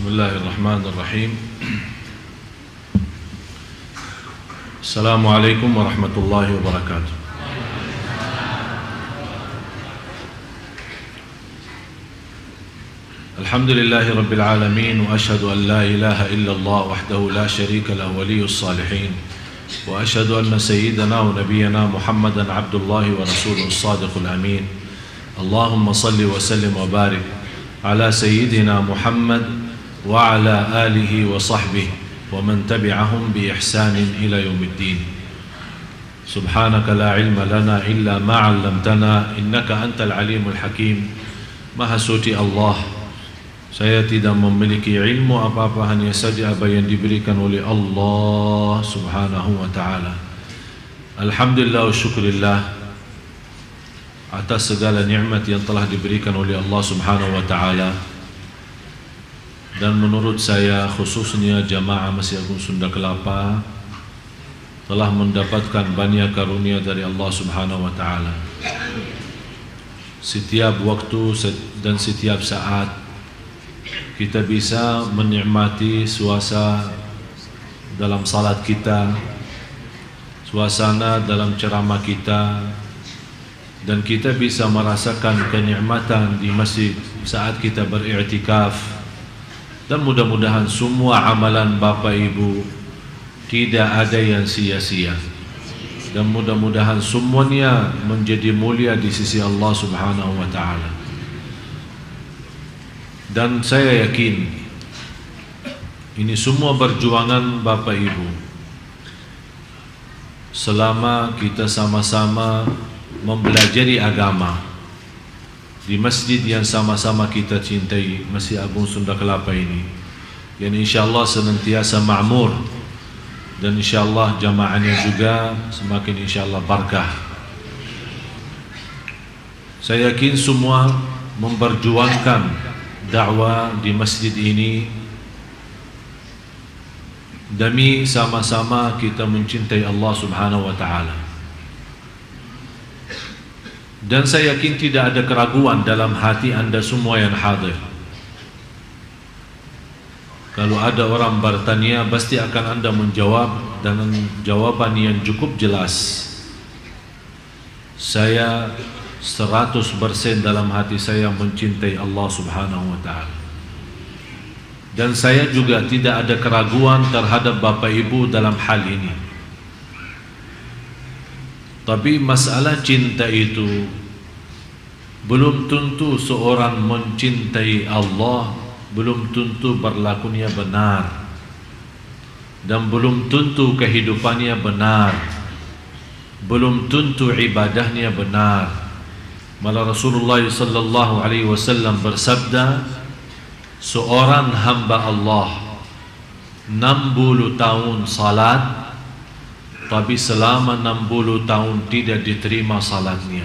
Bismillahirrahmanirrahim. Assalamualaikum warahmatullahi wabarakatuh. Alhamdulillahi rabbil alamin, wa ashhadu an la ilaha illallah wahdahu la sharika lahu waliyus salihin, wa ashhadu anna sayyidana wa nabiyyana Muhammadan abdullahi wa rasuluhus sadiqul amin. Allahumma salli wa sallim wa barik ala sayyidina Muhammad wa ala alihi wa sahbihi wa man tabi'ahum bi ihsanin ila yaumiddin. Subhanaka la ilma lana illa ma 'allamtana innaka antal alimul hakim. Maha suci Allah, saya tidak memiliki ilmu apa-apa, hanya saja apa yang diberikan oleh Allah subhanahu wa ta'ala. Alhamdulillah wa syukurillah atas segala nikmat yang telah diberikan oleh Allah subhanahu wa ta'ala. Dan menurut saya, khususnya jamaah Masjid Agung Sunda Kelapa telah mendapatkan banyak karunia dari Allah subhanahu wa ta'ala. Setiap waktu dan setiap saat kita bisa menikmati suasana dalam salat kita, suasana dalam ceramah kita, dan kita bisa merasakan kenikmatan di masjid saat kita beriktikaf. Dan mudah-mudahan semua amalan Bapak Ibu tidak ada yang sia-sia, dan mudah-mudahan semuanya menjadi mulia di sisi Allah subhanahu wa ta'ala. Dan saya yakin ini semua perjuangan Bapak Ibu selama kita sama-sama mempelajari agama di masjid yang sama-sama kita cintai, Masjid Agung Sunda Kelapa ini, yang insyaallah senantiasa makmur, dan insyaallah jamaahnya juga semakin insyaallah barakah. Saya yakin semua memperjuangkan dakwah di masjid ini demi sama-sama kita mencintai Allah subhanahu wa ta'ala. Dan saya yakin tidak ada keraguan dalam hati anda semua yang hadir. Kalau ada orang bertanya, pasti akan anda menjawab dengan jawaban yang cukup jelas. Saya 100% dalam hati saya mencintai Allah subhanahu wa ta'ala. Dan saya juga tidak ada keraguan terhadap Bapak Ibu dalam hal ini. Tapi masalah cinta itu belum tentu seorang mencintai Allah, belum tentu berlakunya benar, dan belum tentu kehidupannya benar, belum tentu ibadahnya benar. Malah Rasulullah sallallahu alaihi wasallam bersabda, seorang hamba Allah 60 tahun salat, tapi selama 60 tahun tidak diterima salatnya.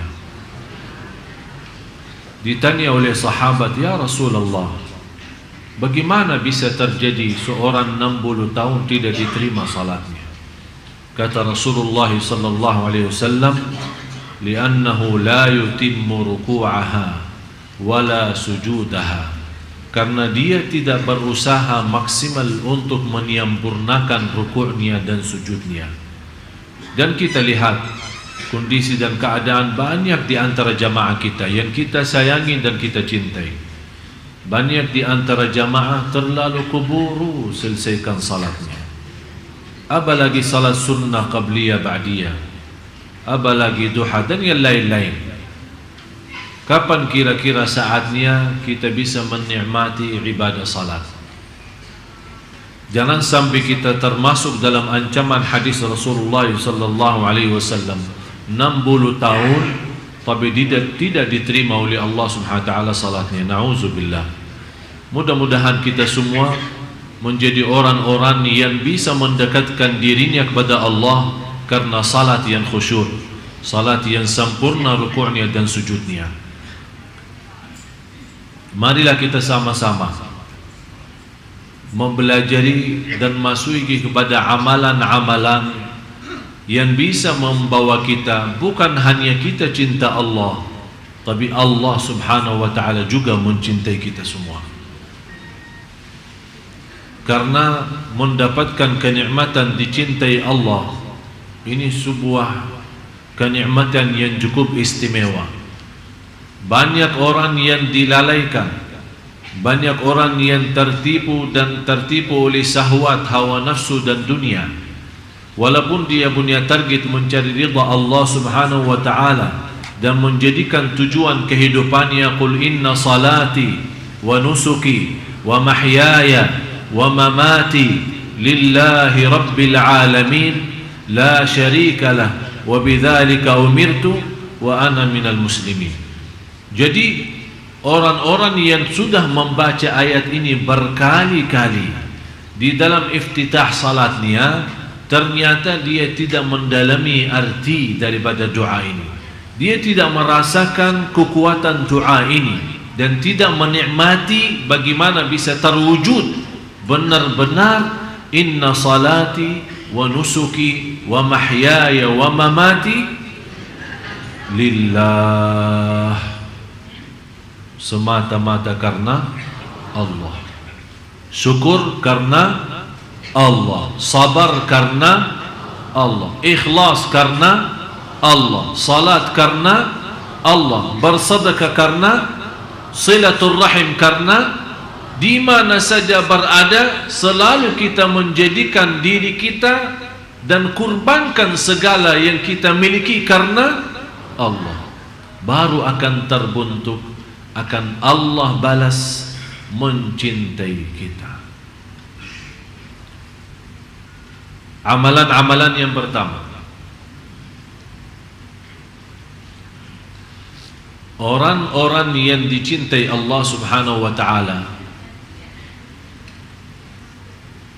Ditanya oleh sahabat, ya Rasulullah, bagaimana bisa terjadi seorang 60 tahun tidak diterima salatnya? Kata Rasulullah sallallahu alaihi wasallam, li'annahu la yutimmu ruku'aha wala sujudaha, karena dia tidak berusaha maksimal untuk menyempurnakan rukuknya dan sujudnya. Dan kita lihat kondisi dan keadaan banyak di antara jamaah kita yang kita sayangi dan kita cintai. Banyak di antara jamaah terlalu keburu selesaikan salatnya. Apalagi salat sunnah qabliyah ba'diyah, apalagi duha dan yang lain-lain. Kapan kira-kira saatnya kita bisa menikmati ibadah salat? Jangan sampai kita termasuk dalam ancaman hadis Rasulullah sallallahu alaihi wasallam, 60 tahun tapi tidak diterima oleh Allah subhanahu wa ta'ala salatnya. Na'udzubillah. Mudah-mudahan kita semua menjadi orang-orang yang bisa mendekatkan dirinya kepada Allah karena salat yang khusyuk, salat yang sempurna rukuknya dan sujudnya. Marilah kita sama-sama mempelajari dan masuki kepada amalan-amalan yang bisa membawa kita, bukan hanya kita cinta Allah, tapi Allah subhanahu wa ta'ala juga mencintai kita semua. karena mendapatkan kenikmatan dicintai Allah. Ini sebuah kenikmatan yang cukup istimewa. Banyak orang yang dilalaikan, banyak orang yang tertipu oleh syahwat, hawa nafsu dan dunia. Walaupun dia punya target mencari ridha Allah Subhanahu wa taala dan menjadikan tujuan kehidupannya, qul inna salati wa nusuki wa mahyaya wa mamati lillahi rabbil alamin la syarika lah wa bidzalika umirtu wa ana minal muslimin. Jadi orang-orang yang sudah membaca ayat ini berkali-kali di dalam iftitah salatnya, ternyata dia tidak mendalami arti daripada doa ini. Dia tidak merasakan kekuatan doa ini dan tidak menikmati bagaimana bisa terwujud benar-benar inna salati wa nusuki wa mahyaya wa mamati lillah, semata-mata karena Allah, syukur karena Allah, sabar karena Allah, ikhlas karena Allah, salat karena Allah, bersedekah karena, silaturrahim karena. Di mana saja berada, selalu kita menjadikan diri kita dan kurbankan segala yang kita miliki karena Allah. Baru akan terbentuk, akan Allah balas mencintai kita. Amalan-amalan yang pertama, orang-orang yang dicintai Allah Subhanahu wa ta'ala,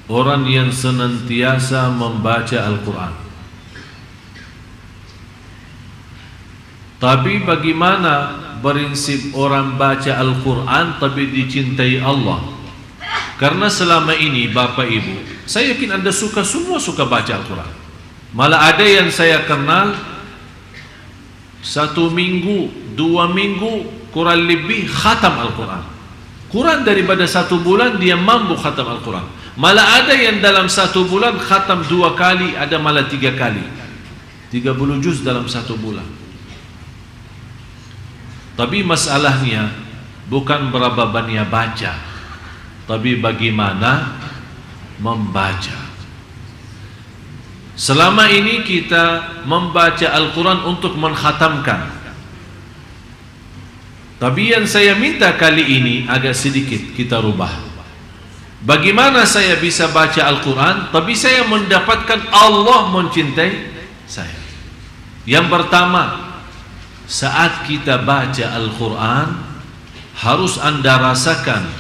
orang yang senantiasa membaca Al-Quran. Tapi bagaimana prinsip orang baca Al-Quran tapi dicintai Allah? Karena selama ini Bapak Ibu, saya yakin Anda semua suka baca Al-Quran. Malah ada yang saya kenal 1 minggu, 2 minggu kurang lebih khatam Al-Quran. Kurang daripada 1 bulan dia mampu khatam Al-Quran. Malah ada yang dalam 1 bulan khatam 2 kali, ada malah 3 kali. 30 juz dalam 1 bulan. Tapi masalahnya bukan berapa banyak baca, tapi bagaimana membaca. Selama ini kita membaca Al-Quran untuk mengkhatamkan. Tapi yang saya minta kali ini agak sedikit kita rubah. Bagaimana saya bisa baca Al-Quran tapi saya mendapatkan Allah mencintai saya? Yang pertama, saat kita baca Al-Quran harus Anda rasakan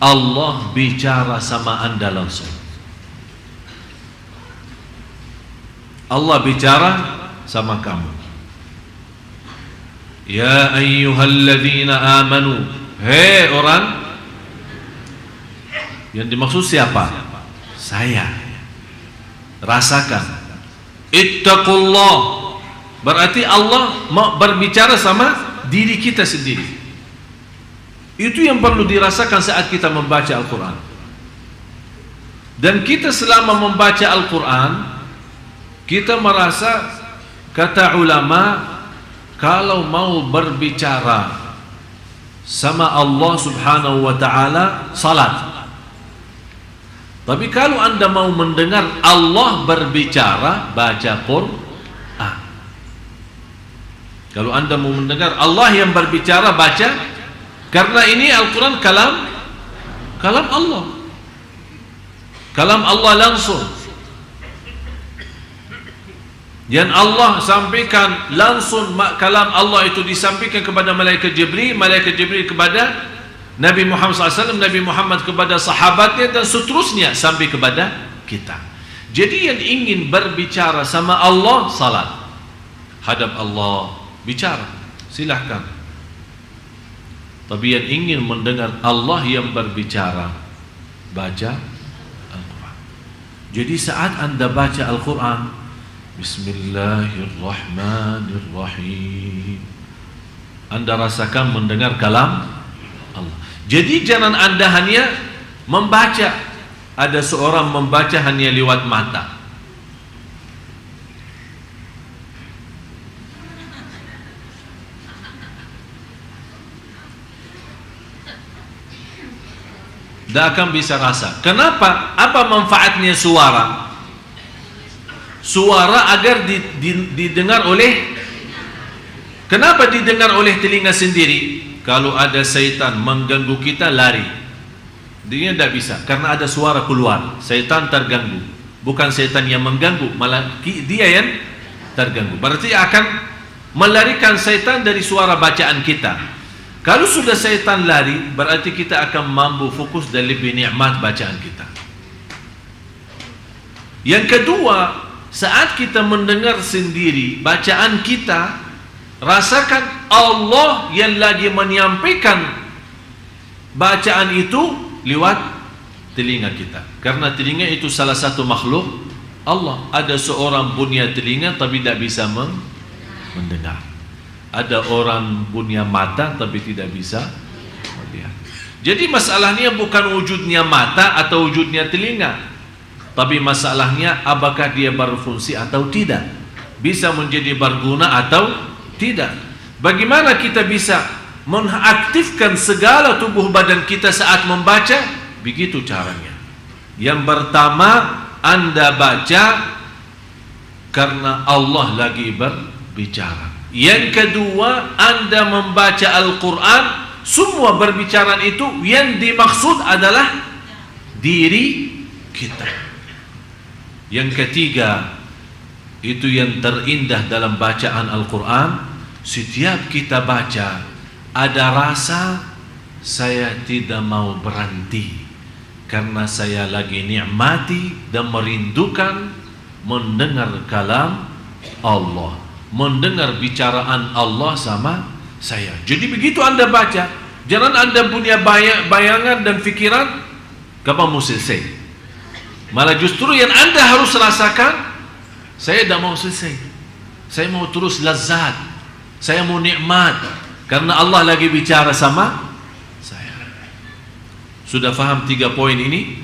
Allah bicara sama Anda langsung. Allah bicara sama kamu. Ya ayyuhalladzina amanu, hei orang. Yang dimaksud siapa? Saya. Rasakan. Ittaqullah, berarti Allah mau berbicara sama diri kita sendiri. Itu yang perlu dirasakan saat kita membaca Al-Quran. Dan kita selama membaca Al-Quran, kita merasa, kata ulama, kalau mau berbicara sama Allah Subhanahu wa ta'ala, salat. Tapi kalau Anda mau mendengar Allah berbicara, baca Quran. Kalau Anda mau mendengar Allah yang berbicara, baca. Karena ini Al-Quran kalam Allah. Kalam Allah langsung. Yang Allah sampaikan langsung, kalam Allah itu disampaikan kepada malaikat Jibril kepada Nabi Muhammad SAW, Nabi Muhammad kepada sahabatnya, dan seterusnya sampai kepada kita. Jadi yang ingin berbicara sama Allah, salat, hadap Allah, bicara, silahkan. Tapi yang ingin mendengar Allah yang berbicara, baca Al-Quran. Jadi saat Anda baca Al-Quran, Bismillahirrahmanirrahim, Anda rasakan mendengar kalam Allah. Jadi jangan Anda hanya membaca, ada seorang membaca hanya lewat mata. Tidak akan bisa rasa. Kenapa? Apa manfaatnya suara? Suara agar didengar oleh. Kenapa didengar oleh telinga sendiri? Kalau ada syaitan mengganggu kita, lari. Dia tidak bisa, karena ada suara keluar. Syaitan terganggu. Bukan syaitan yang mengganggu, malah dia yang terganggu. Berarti akan melarikan syaitan dari suara bacaan kita. Kalau sudah syaitan lari, berarti kita akan mampu fokus dan lebih nikmat bacaan kita. Yang kedua, saat kita mendengar sendiri bacaan kita, rasakan Allah yang lagi menyampaikan bacaan itu lewat telinga kita. Karena telinga itu salah satu makhluk Allah. Ada seorang punya telinga tapi tidak bisa mendengar. Ada orang punya mata tapi tidak bisa melihat. Jadi masalahnya bukan wujudnya mata atau wujudnya telinga, tapi masalahnya apakah dia berfungsi atau tidak, bisa menjadi berguna atau tidak. Bagaimana kita bisa mengaktifkan segala tubuh badan kita saat membaca? Begitu caranya. Yang pertama, Anda baca karena Allah lagi berbicara. Yang kedua, Anda membaca Al-Quran, semua berbicara itu yang dimaksud adalah diri kita. Yang ketiga, itu yang terindah dalam bacaan Al-Quran, setiap kita baca ada rasa saya tidak mau berhenti, karena saya lagi nikmati dan merindukan mendengar kalam Allah, mendengar bicaraan Allah sama saya. Jadi begitu Anda baca, jangan Anda punya bayangan dan fikiran kapan mau selesai. Malah justru yang Anda harus rasakan, saya tidak mau selesai, saya mau terus lazat, saya mau nikmat, karena Allah lagi bicara sama saya. Sudah faham 3 poin ini?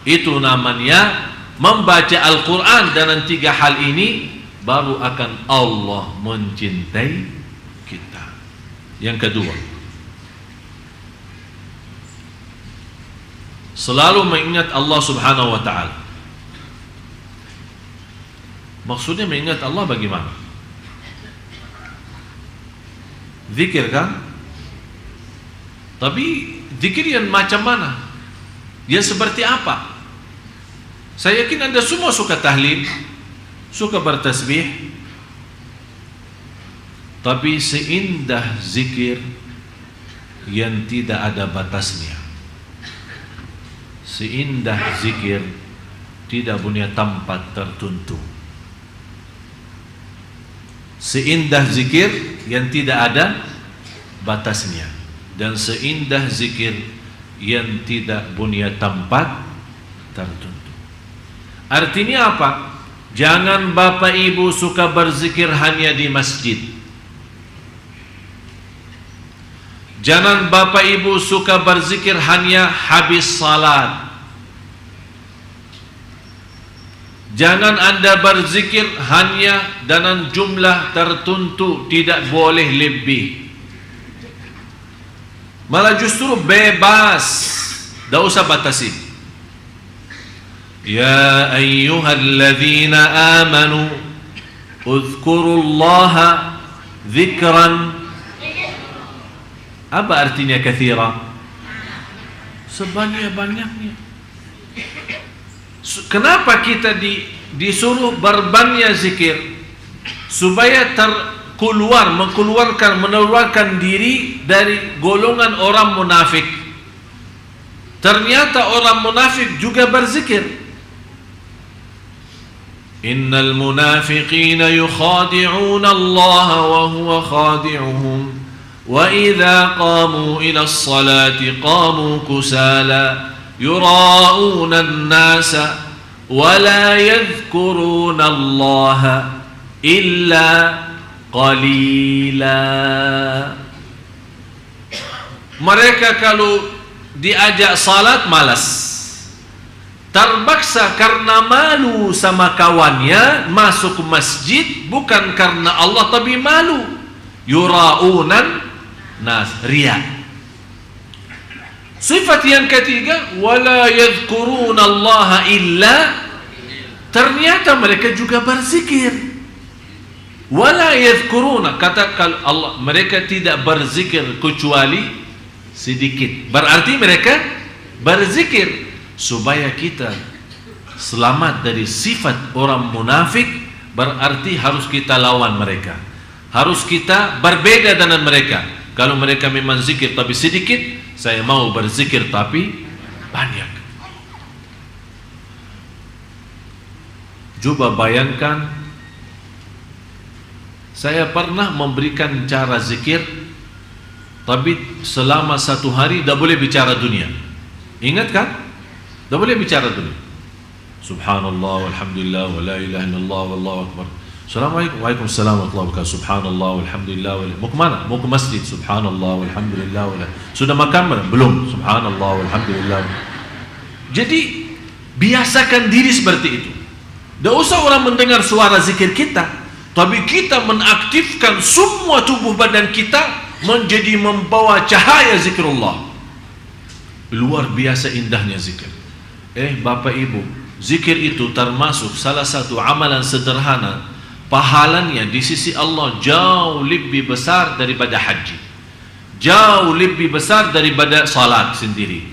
Itu namanya membaca Al-Quran. Dan 3 hal ini baru akan Allah mencintai kita. Yang kedua, selalu mengingat Allah Subhanahu wa ta'ala. Maksudnya mengingat Allah bagaimana? Zikir kan? Tapi zikir yang macam mana? Dia seperti apa? Saya yakin Anda semua suka tahlil, suka bertasbih, tapi seindah zikir yang tidak ada batasnya, seindah zikir tidak punya tempat tertentu, seindah zikir yang tidak ada batasnya, dan seindah zikir yang tidak punya tempat tertentu. Artinya apa? Jangan bapak ibu suka berzikir hanya di masjid. Jangan bapak ibu suka berzikir hanya habis salat. Jangan Anda berzikir hanya dengan jumlah tertentu, tidak boleh lebih. Malah justru bebas, tidak usah batasi. Ya ayyuhalladzina amanu uzkurullaha dzikran. Apa artinya katsira? Sebanyak-banyaknya. Kenapa kita disuruh berbanyak zikir? Supaya mengeluarkan diri dari golongan orang munafik. Ternyata orang munafik juga berzikir. Innal munafiqina yukhadi'una Allah wa huwa khadi'uhum wa idza qamu ila as-salati qamu kusala yura'una an-nasa wa la yadhkuruna Allah illa qalila. Mereka kalau diajak salat malas, terpaksa karena malu sama kawannya masuk masjid, bukan karena Allah tapi malu. Yura'unan nas, riya. Sifat yang ketiga, wala yadhkuruna Allah illa, ternyata mereka juga berzikir. Wala yadhkuruna, kata Allah, mereka tidak berzikir kecuali sedikit. Berarti mereka berzikir. Supaya kita selamat dari sifat orang munafik, berarti harus kita lawan mereka. Harus kita berbeda dengan mereka. Kalau mereka memang zikir tapi sedikit, saya mau berzikir tapi banyak. Coba bayangkan, saya pernah memberikan cara zikir, tapi selama 1 hari tidak boleh bicara dunia. Ingat kan? Tidak boleh bicara dunia. Subhanallah, walhamdulillah, wa la ilaha illallah, wallahu akbar. Assalamualaikum, waalaikumsalam warahmatullahi wabarakatuh. Subhanallah, walhamdulillah, mau kemana? Mau ke masjid. Subhanallah, walhamdulillah, sudah makan mana? Belum. Subhanallah, walhamdulillah. Jadi biasakan diri seperti itu. Tidak usah orang mendengar suara zikir kita, tapi kita mengaktifkan semua tubuh badan kita menjadi membawa cahaya zikrullah. Luar biasa indahnya zikir. Bapak Ibu, zikir itu termasuk salah satu amalan sederhana. Pahalanya di sisi Allah jauh lebih besar daripada haji, jauh lebih besar daripada salat sendiri.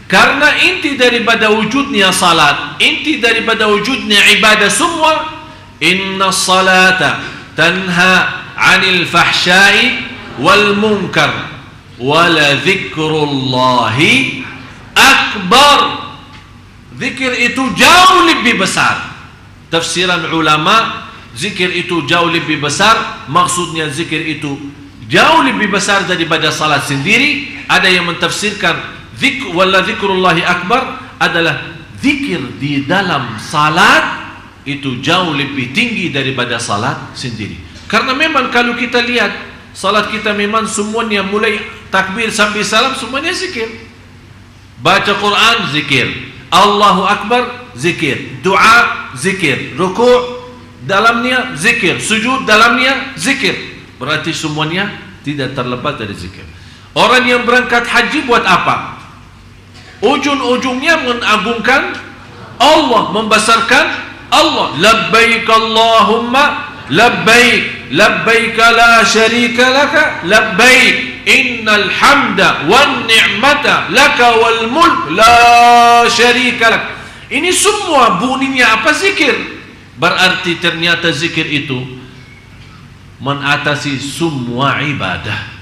Karena inti daripada wujudnya salat, inti daripada wujudnya ibadah semua, inna salata tanha 'anil fahsya'i wal munkar wala dzikrullahi akbar. Zikir itu jauh lebih besar. Tafsiran ulama, zikir itu jauh lebih besar, maksudnya zikir itu jauh lebih besar daripada salat sendiri. Ada yang mentafsirkan wala dzikrullahi akbar adalah zikir di dalam salat itu jauh lebih tinggi daripada salat sendiri. Karena memang kalau kita lihat salat kita memang semuanya mulai takbir sampai salam semuanya zikir. Baca Quran zikir, Allahu Akbar zikir, doa zikir, rukuk dalamnya zikir, sujud dalamnya zikir. Berarti semuanya tidak terlepas dari zikir. Orang yang berangkat haji buat apa? Ujung-ujungnya mengagungkan Allah, membesarkan Allah. Labbaik Allahumma labbaik, labbaik la syarika laka labbaik, innal hamda wan ni'mata laka wal mulk la syarika lak. Ini semua bunyinya apa? Zikir. Berarti ternyata zikir itu mengatasi semua ibadah.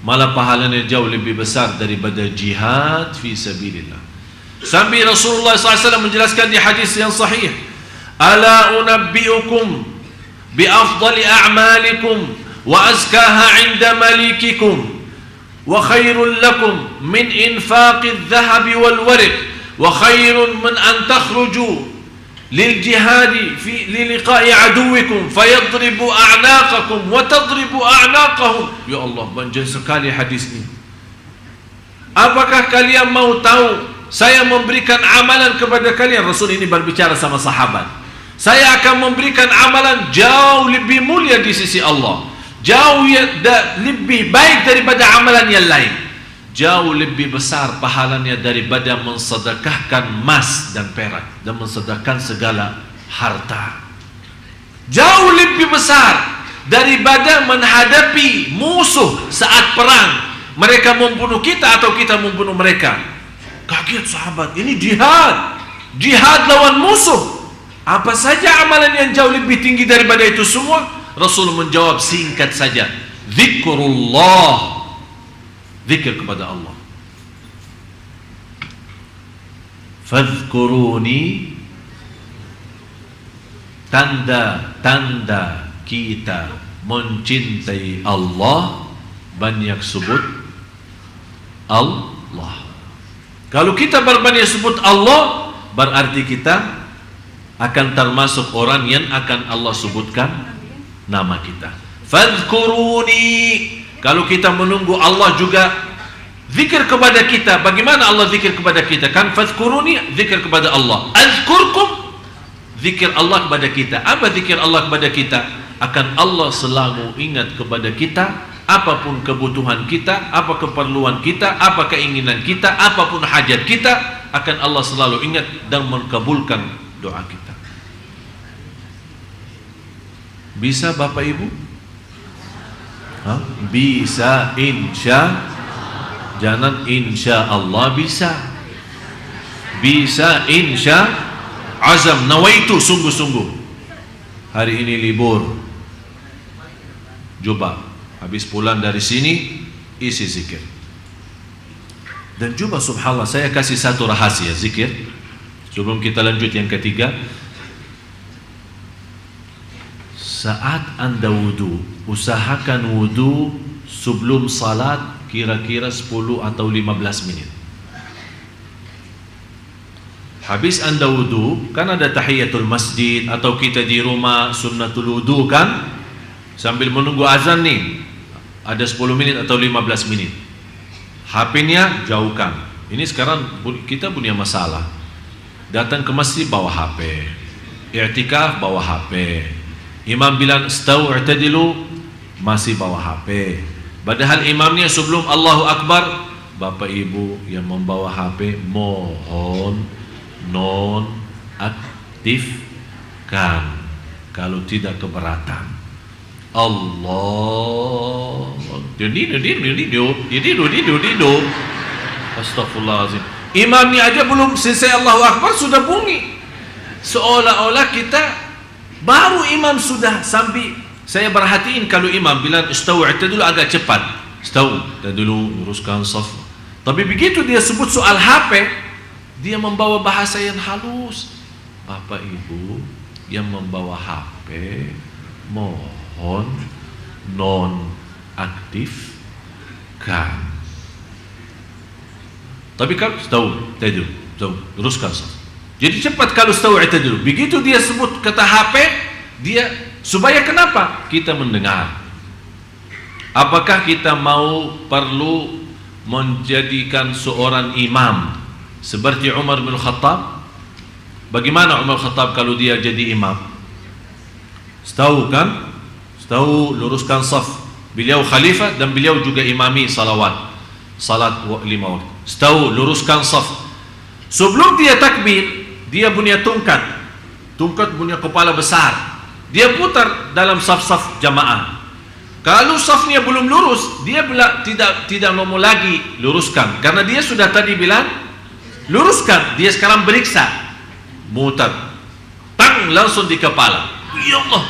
Malah pahalanya jauh lebih besar daripada jihad fi sabilillah. Sampai Rasulullah SAW menjelaskan di hadis yang sahih, ala unabbiukum bi afdali a'malikum wa azkaha 'inda malikikum wa khairul lakum min infaqidh dhahabi wal warq wa khairun min an takhruju lil jihadi fi liqa'i aduwikum fayadribu a'naqakum wa tadribu a'naqahum. Ya Allah, panjang sekali hadis ini. Apakah kalian mau tahu? Saya memberikan amalan kepada kalian. Rasul ini berbicara sama sahabat. Saya akan memberikan amalan jauh lebih mulia di sisi Allah, jauh lebih baik daripada amalan yang lain, jauh lebih besar pahalanya daripada mensedekahkan emas dan perak dan mensedekahkan segala harta. Jauh lebih besar daripada menghadapi musuh saat perang, mereka membunuh kita atau kita membunuh mereka. Kaget sahabat, ini jihad, jihad lawan musuh. Apa saja amalan yang jauh lebih tinggi daripada itu semua? Rasul menjawab singkat saja, zikrullah, zikir kepada Allah. Fadhkuruni, tanda-tanda kita mencintai Allah, banyak sebut Allah. Kalau kita berbanyak sebut Allah, berarti kita akan termasuk orang yang akan Allah sebutkan nama kita. Fadhkuruni, kalau kita menunggu Allah juga Zikir kepada kita, bagaimana Allah zikir kepada kita? Kan fadhkuruni, zikir kepada Allah. Azkurkum, zikir Allah kepada kita. Apa zikir Allah kepada kita? Akan Allah selalu ingat kepada kita, apapun kebutuhan kita, apa keperluan kita, apa keinginan kita, apapun hajat kita, akan Allah selalu ingat dan mengabulkan doa kita. Bisa Bapak Ibu? Bisa, insya. Jangan insya Allah bisa. Bisa, insya. Azam, nawaitu, sungguh-sungguh. Hari ini libur. Coba habis pulang dari sini, isi zikir. Dan coba subhanallah, saya kasih satu rahasia zikir sebelum kita lanjut yang ketiga. Saat Anda wudu, usahakan wudu sebelum salat kira-kira 10 atau 15 menit. Habis Anda wudu, kan ada tahiyatul masjid, atau kita di rumah sunnatul wudu kan, sambil menunggu azan nih, ada 10 menit atau 15 menit. HP-nya jauhkan. Ini sekarang kita punya masalah. Datang ke masjid bawa HP, i'tikaf bawa HP, imam bilang istau i'tadilu masih bawa HP. Padahal imamnya sebelum Allahu Akbar, Bapak Ibu yang membawa HP mohon non aktifkan, kalau tidak keberatan. Allah, astagfirullahaladzim. Imamnya aja belum selesai Allahu Akbar sudah bunyi, seolah-olah kita baru imam sudah sampai. Saya perhatiin kalau imam bilang istau i'tadulu agak cepat, istau dulu luruskan saf. Tapi begitu dia sebut soal HP, dia membawa bahasa yang halus. Bapak Ibu yang membawa HP mohon non aktifkan. Tapi kalau istau i'tadulu, luruskan saf. Jadi cepat kalau istau i'tadulu. Begitu dia sebut kata HP, dia supaya kenapa? Kita mendengar. Apakah kita perlu menjadikan seorang imam seperti Umar bin Khattab? Bagaimana Umar bin Khattab kalau dia jadi imam? Tahu kan? Tahu luruskan saf. Beliau khalifah dan beliau juga imami salat 5 waktu. Tahu luruskan saf. Sebelum dia takbir, dia punya tongkat punya kepala besar. Dia putar dalam saf-saf jamaah. Kalau safnya belum lurus, dia tidak mau lagi luruskan, karena dia sudah tadi bilang luruskan. Dia sekarang beriksa, mutar, tang langsung di kepala. Ya Allah.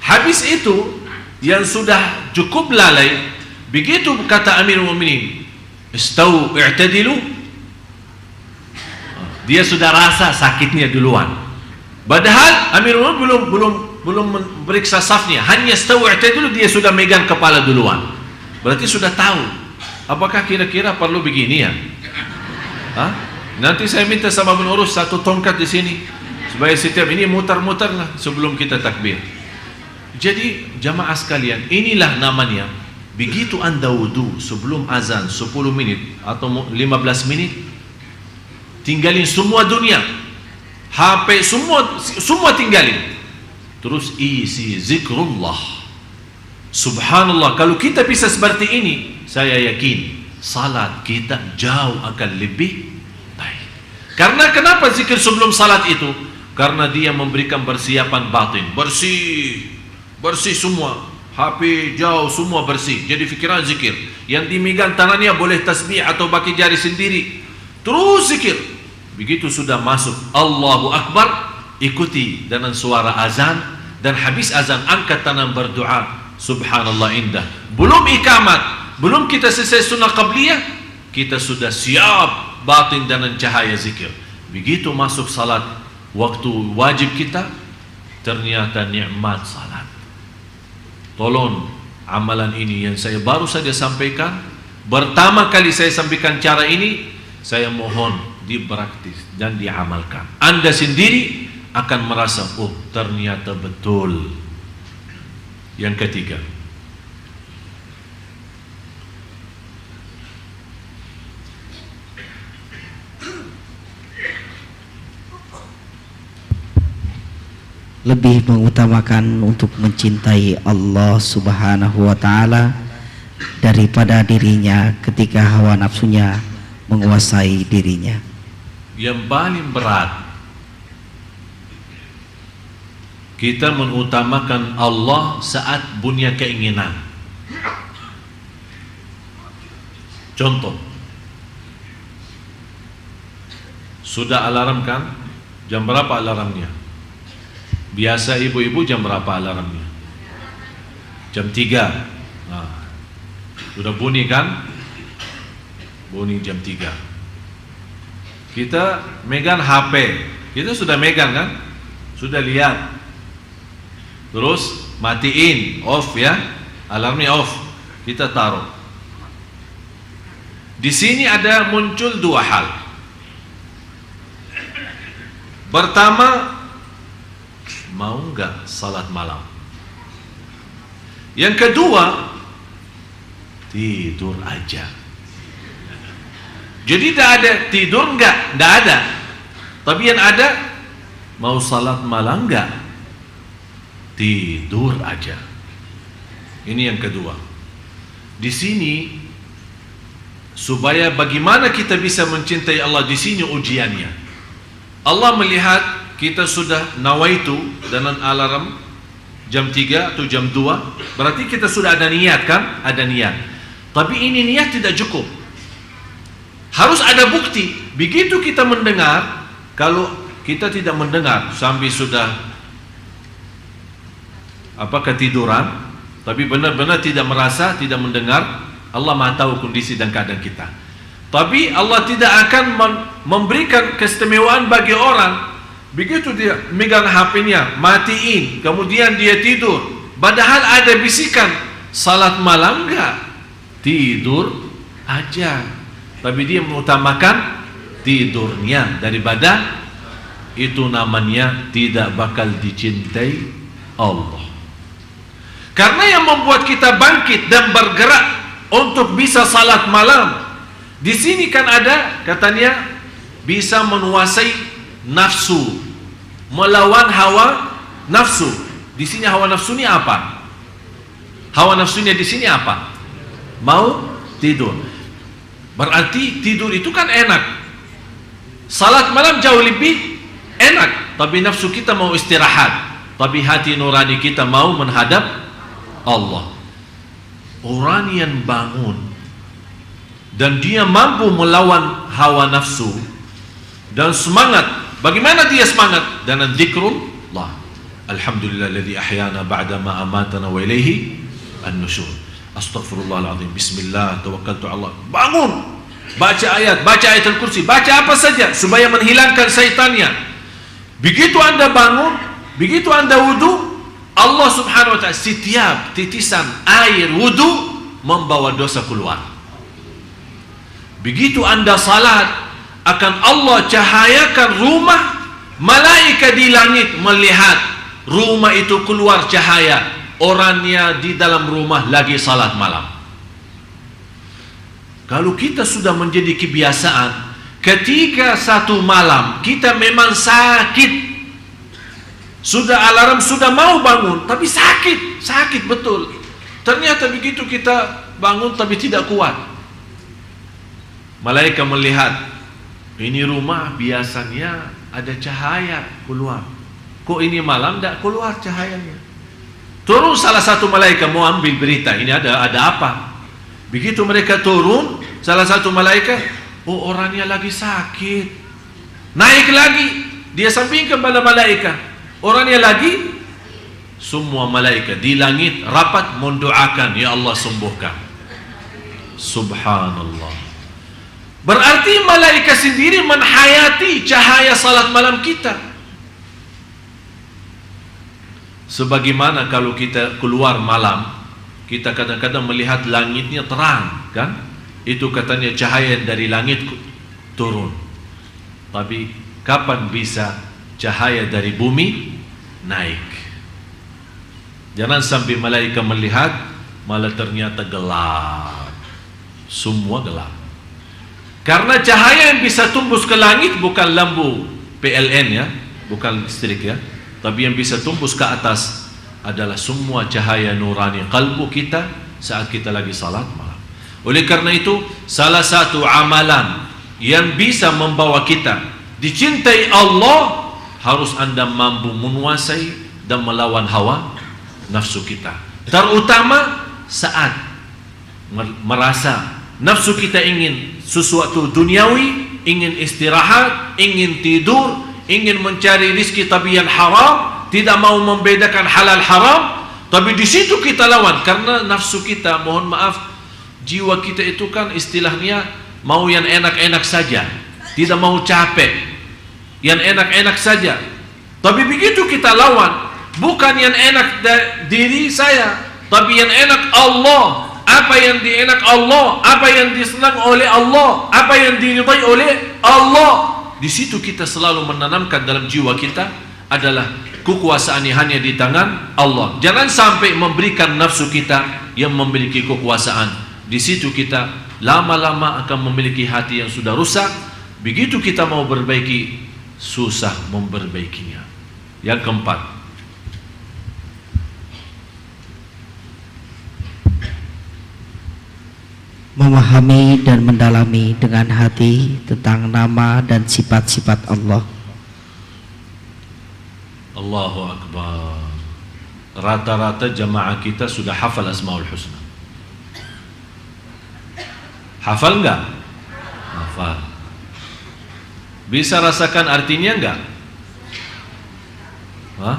Habis itu yang sudah cukup lalai, begitu kata Amirul Mukminin, istau i'tadilu, dia sudah rasa sakitnya duluan. Padahal Amirul Mukminin belum memeriksa safnya, hanya istau i'tadilu dia sudah megang kepala duluan. Berarti sudah tahu. Apakah kira-kira perlu begini ya? Nanti saya minta sama pengurus satu tongkat di sini supaya setiap ini mutar-mutar lah sebelum kita takbir. Jadi jamaah sekalian, inilah namanya begitu Anda wudu sebelum azan 10 menit atau 15 menit, tinggalin semua dunia, HP semua tinggalin, terus isi zikrullah. Subhanallah, kalau kita bisa seperti ini, saya yakin salat kita jauh akan lebih baik. Karena kenapa zikir sebelum salat itu? Karena dia memberikan persiapan batin, bersih semua, HP jauh semua bersih. Jadi fikiran zikir, yang dimegang tangannya boleh tasbih atau pakai jari sendiri, terus zikir. Begitu sudah masuk Allahu Akbar, ikuti dengan suara azan, dan habis azan angkat tangan berdoa. Subhanallah, indah. Belum ikamat, belum kita selesai sunnah qabliyah, kita sudah siap batin dengan cahaya zikir. Begitu masuk salat, waktu wajib kita, ternyata nikmat salat. Tolong amalan ini yang saya baru saja sampaikan, pertama kali saya sampaikan cara ini, saya mohon dipraktis dan diamalkan. Anda sendiri akan merasa, oh ternyata betul. Yang ketiga, lebih mengutamakan untuk mencintai Allah Subhanahu wa Ta'ala daripada dirinya ketika hawa nafsunya menguasai dirinya. Yang paling berat kita mengutamakan Allah saat punya keinginan. Contoh, sudah alarm kan? Jam berapa alarmnya? Biasa ibu-ibu jam berapa alarmnya? Jam 3. Nah, sudah bunyi kan? Bunyi jam 3. Kita megang HP. Kita sudah megang kan? Sudah lihat. Terus matiin, off ya, alarmnya off, kita taruh. Di sini ada muncul dua hal. Pertama, mau nggak salat malam? Yang kedua, tidur aja. Jadi tidak ada tidur nggak ada. Tapi yang ada, mau salat malam nggak? Tidur aja. Ini yang kedua. Di sini supaya bagaimana kita bisa mencintai Allah, di sini ujiannya. Allah melihat kita sudah nawaitu dengan alarm jam 3 atau jam 2, berarti kita sudah ada niat kan? Ada niat. Tapi ini niat tidak cukup. Harus ada bukti. Begitu kita mendengar, kalau kita tidak mendengar sampai sudah ketiduran, tapi benar-benar tidak merasa, tidak mendengar, Allah Maha tahu kondisi dan keadaan kita. Tapi Allah tidak akan memberikan keistimewaan bagi orang. Begitu dia megang HP-nya, matiin, kemudian dia tidur, padahal ada bisikan, salat malam enggak? Tidur aja. Tapi dia mengutamakan tidurnya daripada itu, namanya tidak bakal dicintai Allah. Karena yang membuat kita bangkit dan bergerak untuk bisa salat malam, di sini kan ada katanya bisa menguasai nafsu, melawan hawa nafsu. Di sini hawa nafsu ini apa? Hawa nafsunya di sini apa? Mau tidur. Berarti tidur itu kan enak. Salat malam jauh lebih enak, tapi nafsu kita mau istirahat. Tapi hati nurani kita mau menghadap Allah. Orang yang bangun dan dia mampu melawan hawa nafsu dan semangat. Bagaimana dia semangat? Dengan zikrullah. Alhamdulillahilladzi ahyana ba'da ma amatana wa ilaihi an-nusyur. Astaghfirullahaladzim, bismillah, tawakkaltu Allah. Bangun, baca ayat, baca ayatul kursi, baca apa saja supaya menghilangkan syaitannya. Begitu anda bangun, begitu anda wudu, Allah Subhanahu wa ta'ala setiap titisan air wudu membawa dosa keluar. Begitu anda salat, akan Allah cahayakan rumah, malaikat di langit melihat rumah itu keluar cahaya, orangnya di dalam rumah lagi salat malam. Kalau kita sudah menjadi kebiasaan, ketika satu malam kita memang sakit, sudah alarm, sudah mau bangun, tapi sakit betul. Ternyata begitu kita bangun tapi tidak kuat. Malaikat melihat, ini rumah biasanya ada cahaya keluar. Kok ini malam tidak keluar cahayanya? Turun salah satu malaikat mau ambil berita, ini ada apa? Begitu mereka turun, salah satu malaikat, oh orangnya lagi sakit. Naik lagi, dia sampaikan kepada malaikat. Orangnya lagi, semua malaikat di langit rapat mendoakan, ya Allah sembuhkan. Subhanallah. Berarti malaikat sendiri menhayati cahaya salat malam kita. Sebagaimana kalau kita keluar malam, kita kadang-kadang melihat langitnya terang, kan? Itu katanya cahaya dari langit turun. Tapi kapan bisa cahaya dari bumi naik? Jangan sampai malaikat melihat malah ternyata gelap, semua gelap. Karena cahaya yang bisa tembus ke langit bukan lampu PLN ya, bukan listrik ya, Tapi yang bisa tembus ke atas adalah semua cahaya nurani kalbu kita saat kita lagi salat malam. Oleh karena itu, salah satu amalan yang bisa membawa kita dicintai Allah, harus Anda mampu menguasai dan melawan hawa nafsu kita. Terutama saat merasa nafsu kita ingin sesuatu duniawi, ingin istirahat, ingin tidur, ingin mencari rizki tapi yang haram, tidak mau membedakan halal haram, tapi di situ kita lawan karena nafsu kita, mohon maaf, jiwa kita itu kan istilahnya mau yang enak-enak saja, tidak mau capek, yang enak-enak saja. Tapi begitu kita lawan, bukan yang enak diri saya, tapi yang enak Allah. Apa yang dienak Allah, apa yang disenang oleh Allah, apa yang diridai oleh Allah. Di situ kita selalu menanamkan dalam jiwa kita adalah kekuasaan hanya di tangan Allah. Jangan sampai memberikan nafsu kita yang memiliki kekuasaan. Di situ kita lama-lama akan memiliki hati yang sudah rusak. Begitu kita mau perbaiki, susah memperbaikinya. Yang keempat, memahami dan mendalami dengan hati tentang nama dan sifat-sifat Allah. Allahu Akbar. Rata-rata jamaah kita sudah hafal Asmaul Husna. Hafal enggak? Hafal. Bisa rasakan artinya enggak? Hah?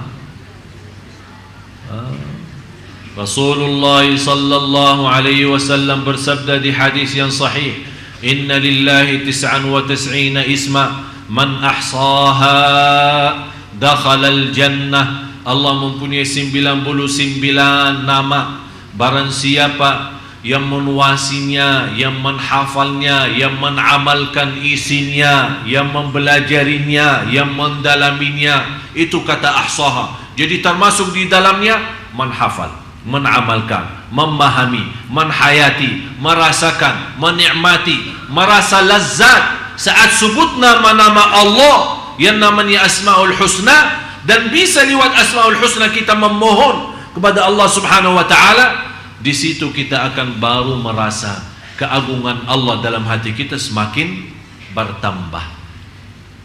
Rasulullah sallallahu alaihi wasallam bersabda di hadis yang sahih, "Inna lillahi 99 isma, man ahsaha dakhala al-jannah." Allah mempunyai 99 nama. Barang siapa yang menguasinya, yang menghafalnya, yang menamalkan isinya, yang mempelajarinya, yang mendalaminya, itu kata ahsaha. Jadi termasuk di dalamnya menghafal, menamalkan, memahami, menhayati, merasakan, menikmati, merasa lazat saat sebut nama-nama Allah yang namanya Asmaul Husna. Dan bisa lewat Asmaul Husna kita memohon kepada Allah Subhanahu wa ta'ala. Di situ kita akan baru merasa keagungan Allah dalam hati kita semakin bertambah.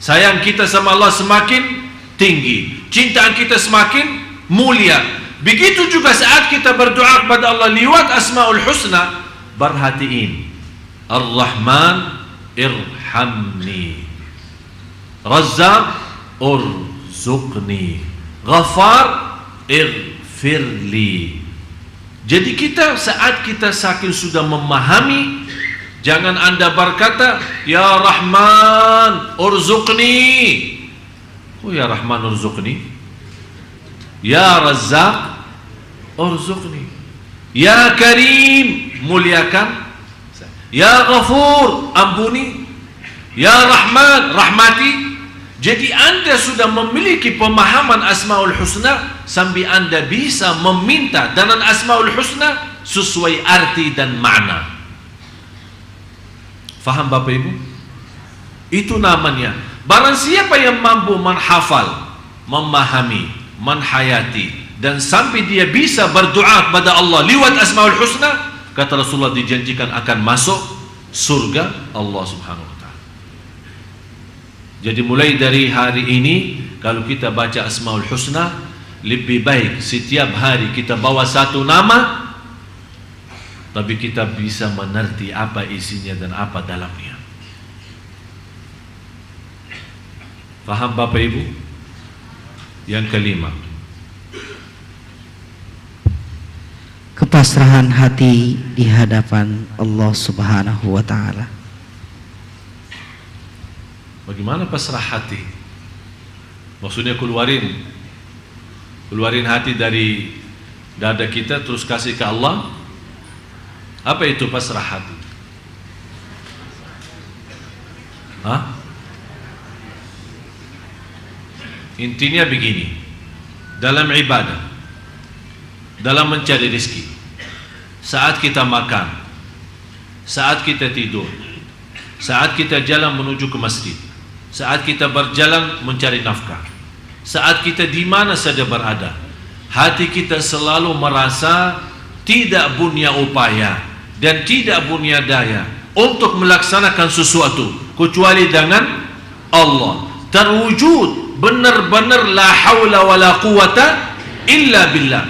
Sayang kita sama Allah semakin tinggi, cintaan kita semakin mulia. Begitu juga saat kita berdoa kepada Allah lewat Asmaul Husna, perhatiin, Ar-Rahman irhamni, Razzaq urzuqni, Ghafar ighfirli. Jadi kita saat kita saking sudah memahami, jangan Anda berkata, Ya Rahman urzuqni. Oh ya Rahman urzuqni, Ya Razzaq urzuqni, Ya Karim muliakan, Ya Ghafur ampuni, Ya Rahman rahmati. Jadi Anda sudah memiliki pemahaman Asmaul Husna sampai Anda bisa meminta dengan Asmaul Husna sesuai arti dan makna. Faham Bapak Ibu? Itu namanya. Barang siapa yang mampu menghafal, memahami, menhayati, dan sampai dia bisa berdoa kepada Allah lewat Asmaul Husna, kata Rasulullah dijanjikan akan masuk surga Allah Subhanahu wa ta'ala. Jadi mulai dari hari ini, kalau kita baca Asmaul Husna, lebih baik setiap hari kita bawa satu nama, tapi kita bisa mengerti apa isinya dan apa dalamnya. Faham Bapak Ibu? Yang kelima, kepasrahan hati di hadapan Allah Subhanahu wa ta'ala. Bagaimana pasrah hati? Maksudnya keluarin hati dari dada kita terus kasih ke Allah. Apa itu pasrah hati? Hah? Intinya begini, dalam ibadah, dalam mencari rezeki, saat kita makan, saat kita tidur, saat kita jalan menuju ke masjid, saat kita berjalan mencari nafkah, saat kita di mana saja berada, hati kita selalu merasa tidak punya upaya dan tidak punya daya untuk melaksanakan sesuatu kecuali dengan Allah. Terwujud benar-benar la haula wala quwata illa billah.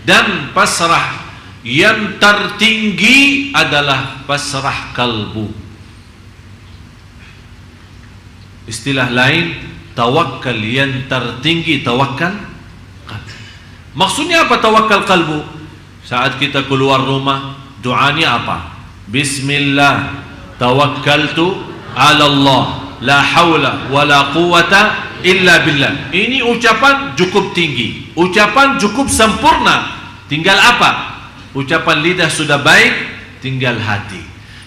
Dan pasrah yang tertinggi adalah pasrah kalbu. Istilah lain, tawakal yang tertinggi tawakal kalbu. Maksudnya apa tawakal kalbu? Saat kita keluar rumah, doanya apa? Bismillah, tawakkaltu ala Allah, la haula wala quwata illa billah. Ini ucapan cukup tinggi, ucapan cukup sempurna. Tinggal apa? Ucapan lidah sudah baik, tinggal hati.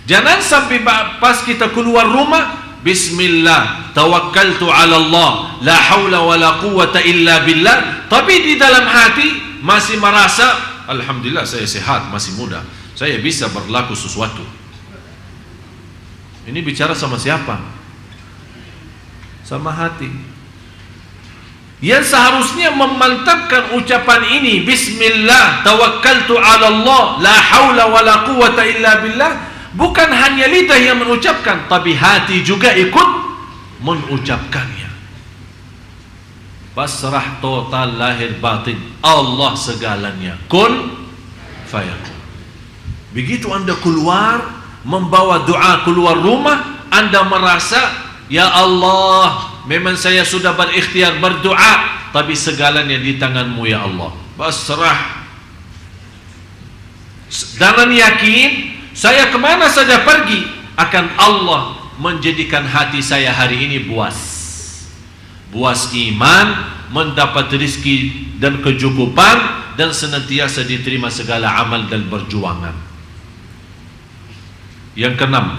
Jangan sampai pas kita keluar rumah, Bismillah, tawakkaltu ala Allah, la haula wala quwata illa billah, tapi di dalam hati masih merasa, alhamdulillah saya sehat, masih muda, saya bisa berlaku sesuatu. Ini bicara sama siapa? Sama hati. Yang seharusnya memantapkan ucapan ini, Bismillah, tawakkaltu ala Allah, la haula wala quwata illa billah, bukan hanya lidah yang mengucapkan, tapi hati juga ikut mengucapkannya. Pasrah total lahir batin, Allah segalanya, kun fayakun. Begitu Anda keluar membawa doa keluar rumah, Anda merasa, ya Allah, memang saya sudah berikhtiar berdoa, tapi segalanya di tangan-Mu ya Allah. Pasrah. Dan yakin, saya kemana saja pergi, akan Allah menjadikan hati saya hari ini buas. Buas iman, mendapat rezeki dan kecukupan, dan senantiasa diterima segala amal dan perjuangan. Yang keenam,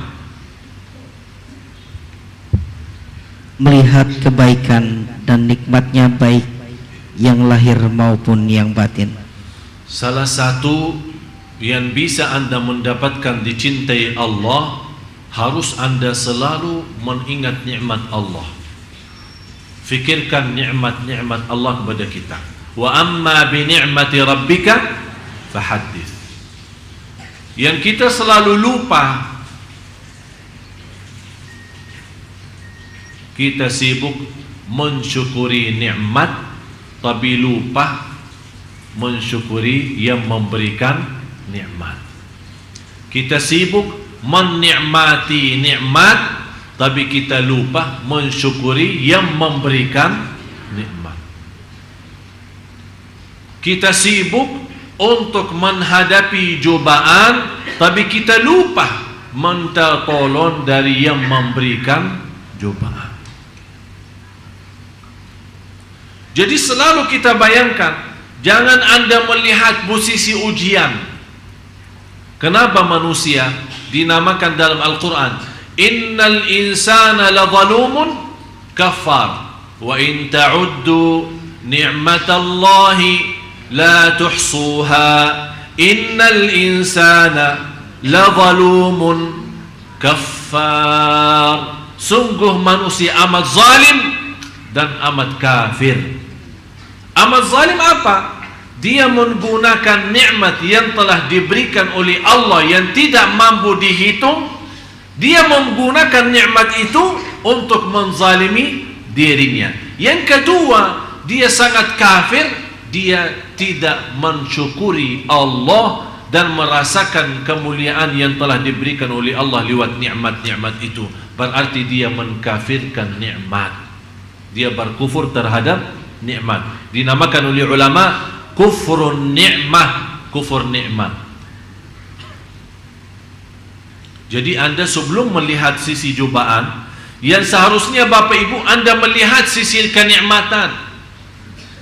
melihat kebaikan dan nikmatnya baik yang lahir maupun yang batin. Salah satu yang bisa Anda mendapatkan dicintai Allah, harus Anda selalu mengingat nikmat Allah. Fikirkan nikmat-nikmat Allah kepada kita. Wa amma bi ni'mati rabbika fahaddits. Yang kita selalu lupa, kita sibuk mensyukuri nikmat, tapi lupa mensyukuri yang memberikan nikmat. Kita sibuk menikmati nikmat, tapi kita lupa mensyukuri yang memberikan nikmat. Kita sibuk untuk menghadapi cobaan, tapi kita lupa minta tolong dari yang memberikan cobaan. Jadi selalu kita bayangkan, jangan Anda melihat posisi ujian. Kenapa manusia dinamakan dalam Al-Quran, innal insana ladzalumun kafar, wa in ta'uddu ni'matallahi la tuhsuha, innal insana ladzalumun kafar. Sungguh manusia amat zalim dan amat kafir. Amat zalim apa? Dia menggunakan nikmat yang telah diberikan oleh Allah yang tidak mampu dihitung. Dia menggunakan nikmat itu untuk menzalimi dirinya. Yang kedua, dia sangat kafir. Dia tidak mensyukuri Allah dan merasakan kemuliaan yang telah diberikan oleh Allah lewat nikmat-nikmat itu. Berarti dia mengkafirkan nikmat. Dia berkufur terhadap nikmat. Dinamakan oleh ulama kufrun ni'mah, kufur nikmat. Jadi Anda sebelum melihat sisi cobaan, yang seharusnya Bapak Ibu Anda melihat sisi kenikmatan.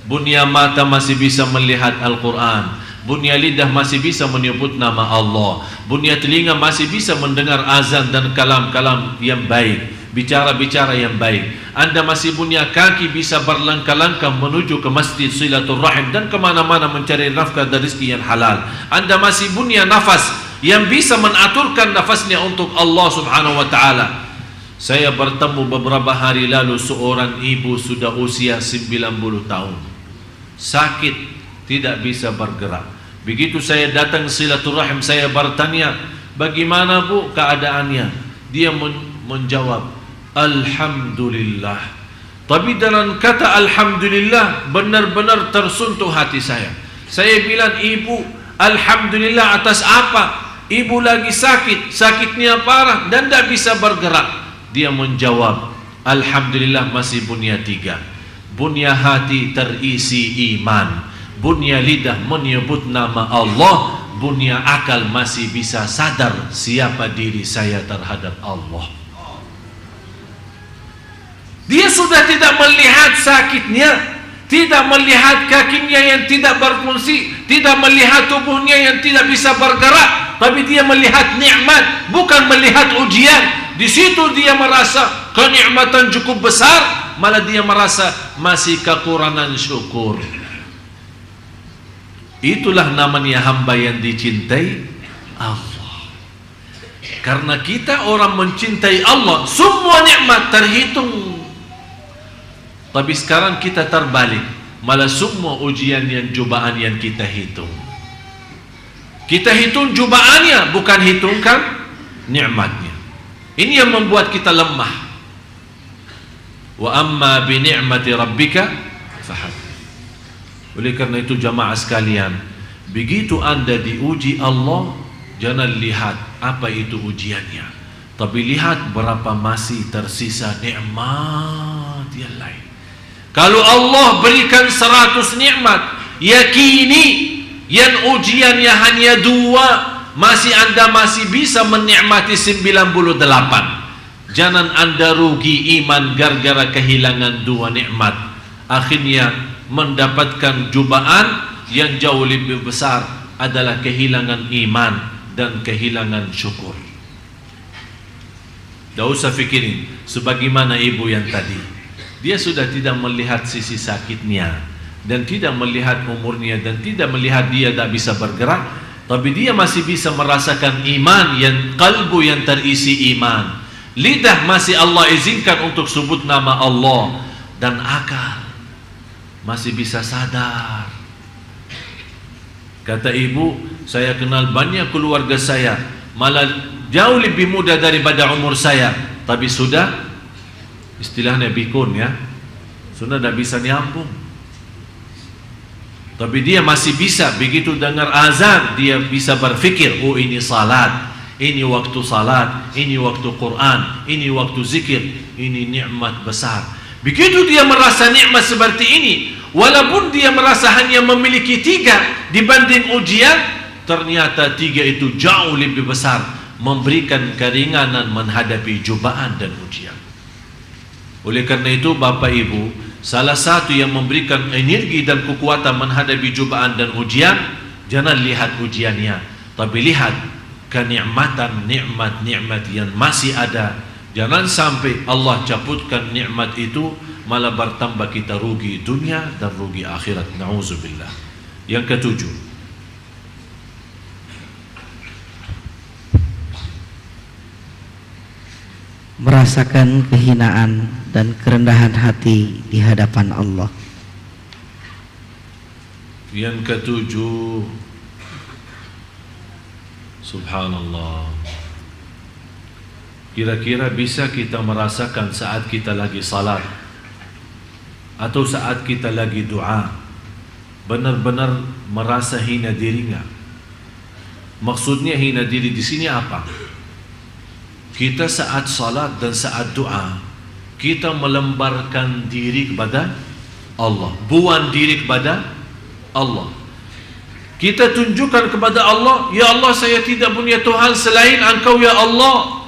Bunia mata masih bisa melihat Al-Quran, bunia lidah masih bisa menyebut nama Allah, bunia telinga masih bisa mendengar azan dan kalam-kalam yang baik, bicara-bicara yang baik. Anda masih punya kaki bisa berlangkah-langkah menuju ke masjid silaturrahim dan kemana-mana mencari nafkah dan rezeki yang halal. Anda masih punya nafas yang bisa menaturkan nafasnya untuk Allah subhanahu wa ta'ala. Saya bertemu beberapa hari lalu seorang ibu sudah usia 90 tahun, sakit, tidak bisa bergerak. Begitu saya datang silaturahim, saya bertanya, bagaimana bu keadaannya? Dia menjawab, alhamdulillah. Tapi dalam kata alhamdulillah benar-benar tersentuh hati saya. Saya bilang, ibu, alhamdulillah atas apa? Ibu lagi sakit, sakitnya parah dan tidak bisa bergerak. Dia menjawab, alhamdulillah masih bunya 3. Bunya hati terisi iman, bunya lidah menyebut nama Allah, bunya akal masih bisa sadar siapa diri saya terhadap Allah. Dia sudah tidak melihat sakitnya, tidak melihat kakinya yang tidak berfungsi, tidak melihat tubuhnya yang tidak bisa bergerak, tapi dia melihat nikmat, bukan melihat ujian. Di situ dia merasa kenikmatan cukup besar, malah dia merasa masih kekurangan syukur. Itulah namanya hamba yang dicintai Allah. Karena kita orang mencintai Allah, semua nikmat terhitung. Tapi sekarang kita terbalik, malah semua ujian yang cobaan yang kita hitung. Kita hitung cobaannya, bukan hitungkan nikmatnya. Ini yang membuat kita lemah. Wa amma bi ni'mati rabbika fahaddits. Oleh karena itu jamaah sekalian, begitu Anda diuji Allah, jangan lihat apa itu ujiannya, tapi lihat berapa masih tersisa nikmat yang lain. Kalau Allah berikan 100 nikmat, yakini yang ujiannya hanya 2, masih Anda masih bisa menikmati 98. Jangan Anda rugi iman gara-gara kehilangan 2 nikmat, akhirnya mendapatkan cobaan yang jauh lebih besar adalah kehilangan iman dan kehilangan syukur. Tidak usah fikirin sebagaimana ibu yang tadi, dia sudah tidak melihat sisi sakitnya dan tidak melihat umurnya dan tidak melihat dia tidak bisa bergerak, tapi dia masih bisa merasakan iman, yang kalbu yang terisi iman, lidah masih Allah izinkan untuk sebut nama Allah, dan akal masih bisa sadar. Kata ibu, saya kenal banyak keluarga saya malah jauh lebih muda daripada umur saya, tapi sudah istilahnya bikun ya, sudah tidak bisa nyambung. Tapi dia masih bisa, begitu dengar azan dia bisa berfikir, oh ini salat, ini waktu salat, ini waktu Quran, ini waktu zikir, ini nikmat besar. Begitu dia merasa nikmat seperti ini, walaupun dia merasa hanya memiliki 3 dibanding ujian, ternyata 3 itu jauh lebih besar, memberikan keringanan menghadapi cobaan dan ujian. Oleh karena itu Bapak Ibu, salah satu yang memberikan energi dan kekuatan menghadapi cobaan dan ujian, jangan lihat ujiannya, tapi lihat kenikmatan nikmat-nikmat yang masih ada. Jangan sampai Allah cabutkan nikmat itu, malah bertambah kita rugi dunia dan rugi akhirat. Na'udzubillah. Yang ke-7, merasakan kehinaan dan kerendahan hati di hadapan Allah. Yang ke-7, subhanallah, kira-kira bisa kita merasakan saat kita lagi salat atau saat kita lagi doa, benar-benar merasa hina diri enggak? Maksudnya hina diri di sini apa? Kita saat salat dan saat doa, kita melemparkan diri kepada Allah, buang diri kepada Allah. Kita tunjukkan kepada Allah, ya Allah, saya tidak punya Tuhan selain Engkau ya Allah.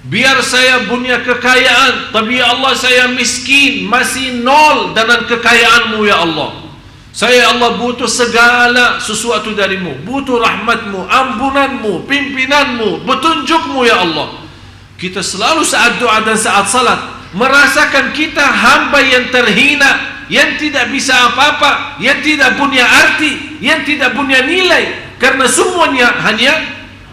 Biar saya punya kekayaan, tapi ya Allah saya miskin, masih nol dengan kekayaan-Mu ya Allah. Saya Allah butuh segala sesuatu dari-Mu, butuh rahmat-Mu, ampunan-Mu, pimpinan-Mu, petunjuk-Mu ya Allah. Kita selalu saat doa dan saat salat merasakan kita hamba yang terhina, yang tidak bisa apa-apa, yang tidak punya arti, yang tidak punya nilai, karena semuanya hanya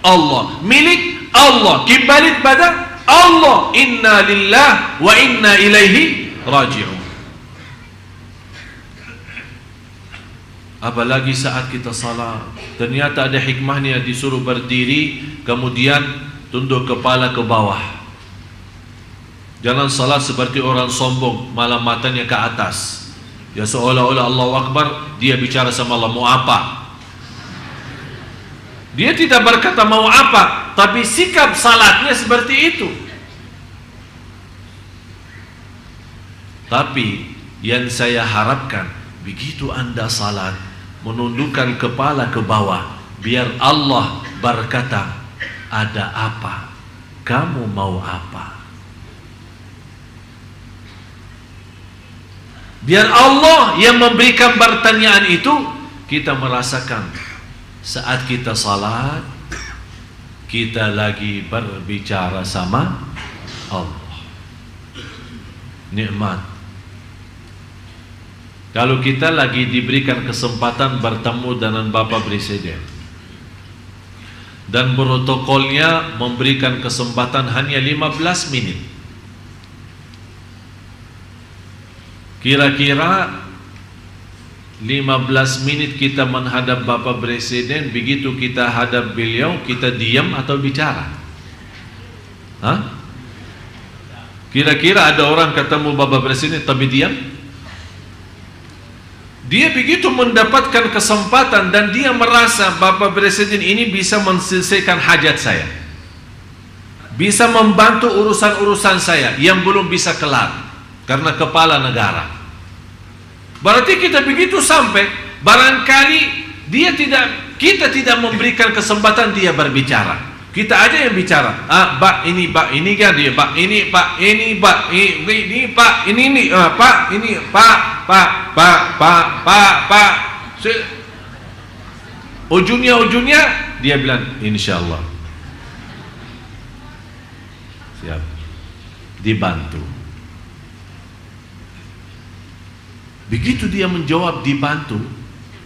Allah, milik Allah, kembali pada Allah, inna lillah wa inna ilaihi raji'un. Apalagi saat kita salat, ternyata ada hikmahnya, disuruh berdiri kemudian tunduk kepala ke bawah. Jangan salat seperti orang sombong, malah matanya ke atas. Ya seolah-olah Allahu Akbar, dia bicara sama Allah, mau apa? Dia tidak berkata mau apa, tapi sikap salatnya seperti itu. Tapi yang saya harapkan, begitu Anda salat, menundukkan kepala ke bawah, biar Allah berkata, ada apa? Kamu mau apa? Biar Allah yang memberikan pertanyaan itu, kita merasakan saat kita salat, kita lagi berbicara sama Allah. Nikmat. Kalau kita lagi diberikan kesempatan bertemu dengan Bapak Presiden dan protokolnya memberikan kesempatan hanya 15 menit, kira-kira 15 menit kita menghadap Bapak Presiden, begitu kita hadap beliau, kita diam atau bicara? Hah? Kira-kira ada orang ketemu Bapak Presiden tapi diam? Dia begitu mendapatkan kesempatan dan dia merasa Bapak Presiden ini bisa menyelesaikan hajat saya, bisa membantu urusan-urusan saya yang belum bisa kelar karena kepala negara. Berarti kita begitu sampai, barangkali kita tidak memberikan kesempatan dia berbicara. Kita aja yang bicara. Pak ini kan dia, Pak ini, Pak ini, Pak ini, Pak ini, Pak ini, Pak. Ujungnya dia bilang insyaallah. Siap. Dibantu. Begitu dia menjawab dibantu,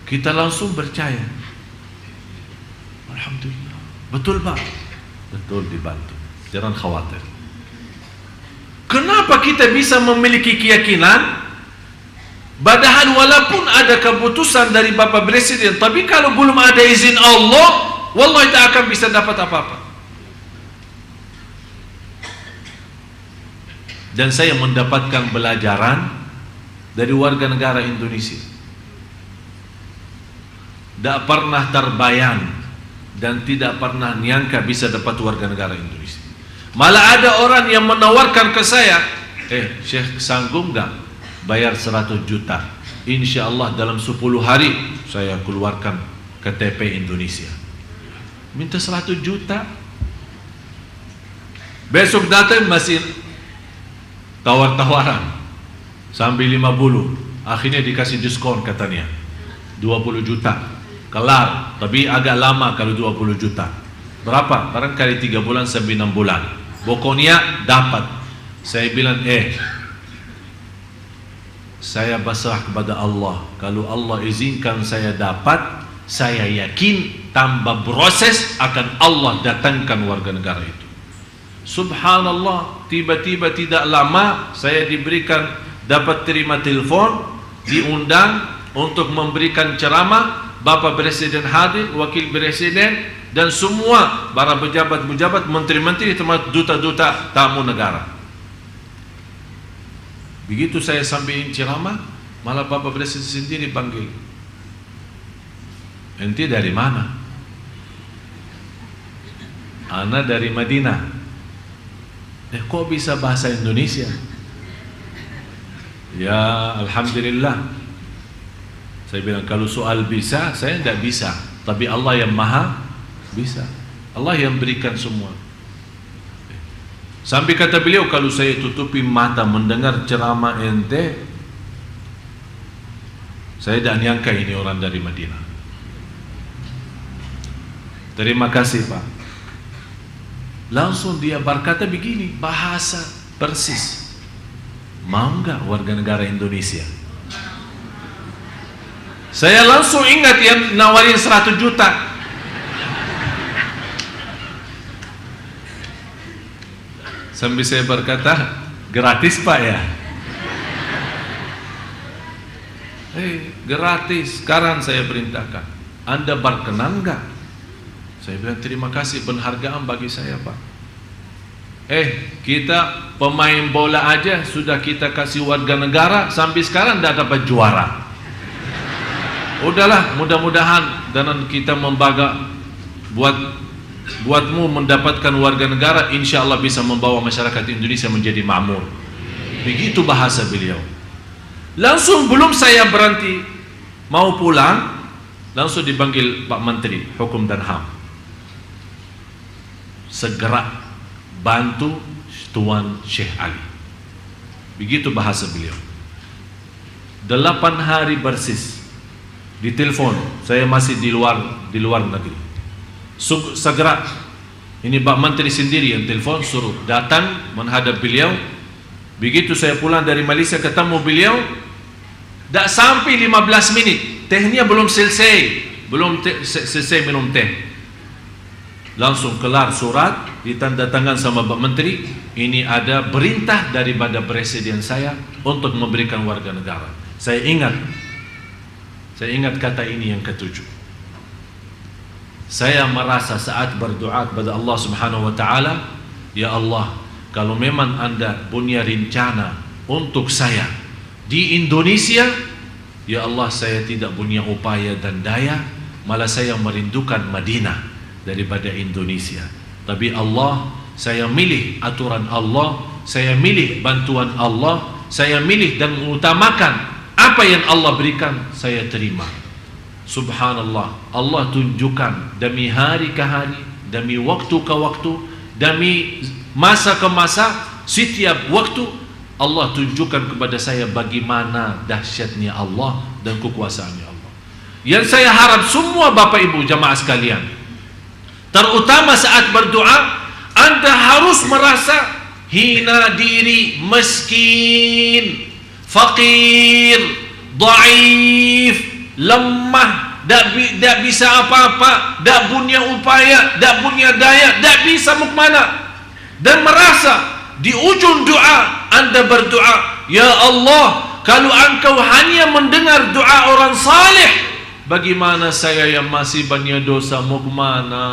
kita langsung percaya. Alhamdulillah. Betul Pak? Betul, dibantu. Jangan khawatir. Kenapa kita bisa memiliki keyakinan? Padahal walaupun ada keputusan dari Bapak Presiden, tapi kalau belum ada izin Allah, wallahi tak akan bisa dapat apa-apa. Dan saya mendapatkan pelajaran dari warga negara Indonesia. Tidak pernah terbayang dan tidak pernah nyangka bisa dapat warga negara Indonesia. Malah ada orang yang menawarkan ke saya, Syekh sanggup nggak bayar 100 juta? Insya Allah dalam 10 hari saya keluarkan KTP Indonesia. Minta 100 juta. Besok datang masih tawar-tawaran sampai 50, akhirnya dikasih diskon katanya 20 juta kelar, tapi agak lama kalau 20 juta. Berapa? Barangkali 3 bulan sampai 6 bulan, pokoknya dapat. Saya bilang saya berserah kepada Allah. Kalau Allah izinkan saya dapat, saya yakin tanpa proses akan Allah datangkan warga negara itu. Subhanallah, tiba-tiba tidak lama saya dapat terima telepon, diundang untuk memberikan ceramah. Bapak Presiden hadir, Wakil Presiden, dan semua para pejabat-pejabat, menteri-menteri, termasuk duta-duta tamu negara. Begitu saya sampaikan ceramah, malah Bapak Presiden sendiri panggil, ente dari mana? Ana dari Madinah. Kok bisa bahasa Indonesia? Ya Alhamdulillah. Saya bilang kalau soal bisa, saya tidak bisa, tapi Allah yang maha bisa. Allah yang berikan semua. Sampai kata beliau, kalau saya tutupi mata mendengar ceramah ente, saya tidak nyangka ini orang dari Madinah. Terima kasih Pak. Langsung dia berkata begini, bahasa persis, mau nggak warga negara Indonesia? Saya langsung ingat yang nawarin 100 juta. Sambil saya berkata, gratis Pak ya? Gratis. Sekarang saya perintahkan, Anda berkenan enggak? Saya bilang, terima kasih, penghargaan bagi saya Pak. Kita pemain bola aja sudah kita kasih warga negara, sampai sekarang tidak dapat juara. Udahlah, mudah-mudahan dan kita membaga buatmu mendapatkan warga negara, insya Allah bisa membawa masyarakat Indonesia menjadi makmur. Begitu bahasa beliau. Langsung belum saya berhenti mau pulang, langsung dipanggil Pak Menteri Hukum dan HAM. Segera bantu Tuan Syekh Ali. Begitu bahasa beliau. 8 hari persis ditelepon, saya masih di luar negeri. Segera, ini Pak Menteri sendiri yang telepon, suruh datang menghadap beliau. Begitu saya pulang dari Malaysia ketemu beliau, tak sampai 15 menit, tehnya belum selesai minum teh. Langsung kelar surat, ditandatangan sama Pak Menteri, ini ada perintah daripada presiden saya untuk memberikan warga negara. Saya ingat kata ini yang ketujuh. Saya merasa saat berdoa kepada Allah Subhanahu wa taala, ya Allah, kalau memang Anda punya rencana untuk saya di Indonesia, ya Allah, saya tidak punya upaya dan daya, malah saya merindukan Madinah daripada Indonesia. Tapi Allah, saya milih aturan Allah, saya milih bantuan Allah, saya milih dan mengutamakan apa yang Allah berikan, saya terima. Subhanallah, Allah tunjukkan demi hari ke hari, demi waktu ke waktu, demi masa ke masa, setiap waktu Allah tunjukkan kepada saya bagaimana dahsyatnya Allah dan kekuasaannya Allah. Yang saya harap semua Bapak Ibu jamaah sekalian, terutama saat berdoa, Anda harus merasa hina diri, miskin, fakir, dhaif, lemah, tak bisa apa-apa, tak punya upaya, tak punya daya, tak bisa mau kemana. Dan merasa di ujung doa Anda berdoa, ya Allah, kalau Engkau hanya mendengar doa orang saleh, bagaimana saya yang masih banyak dosa mau kemana?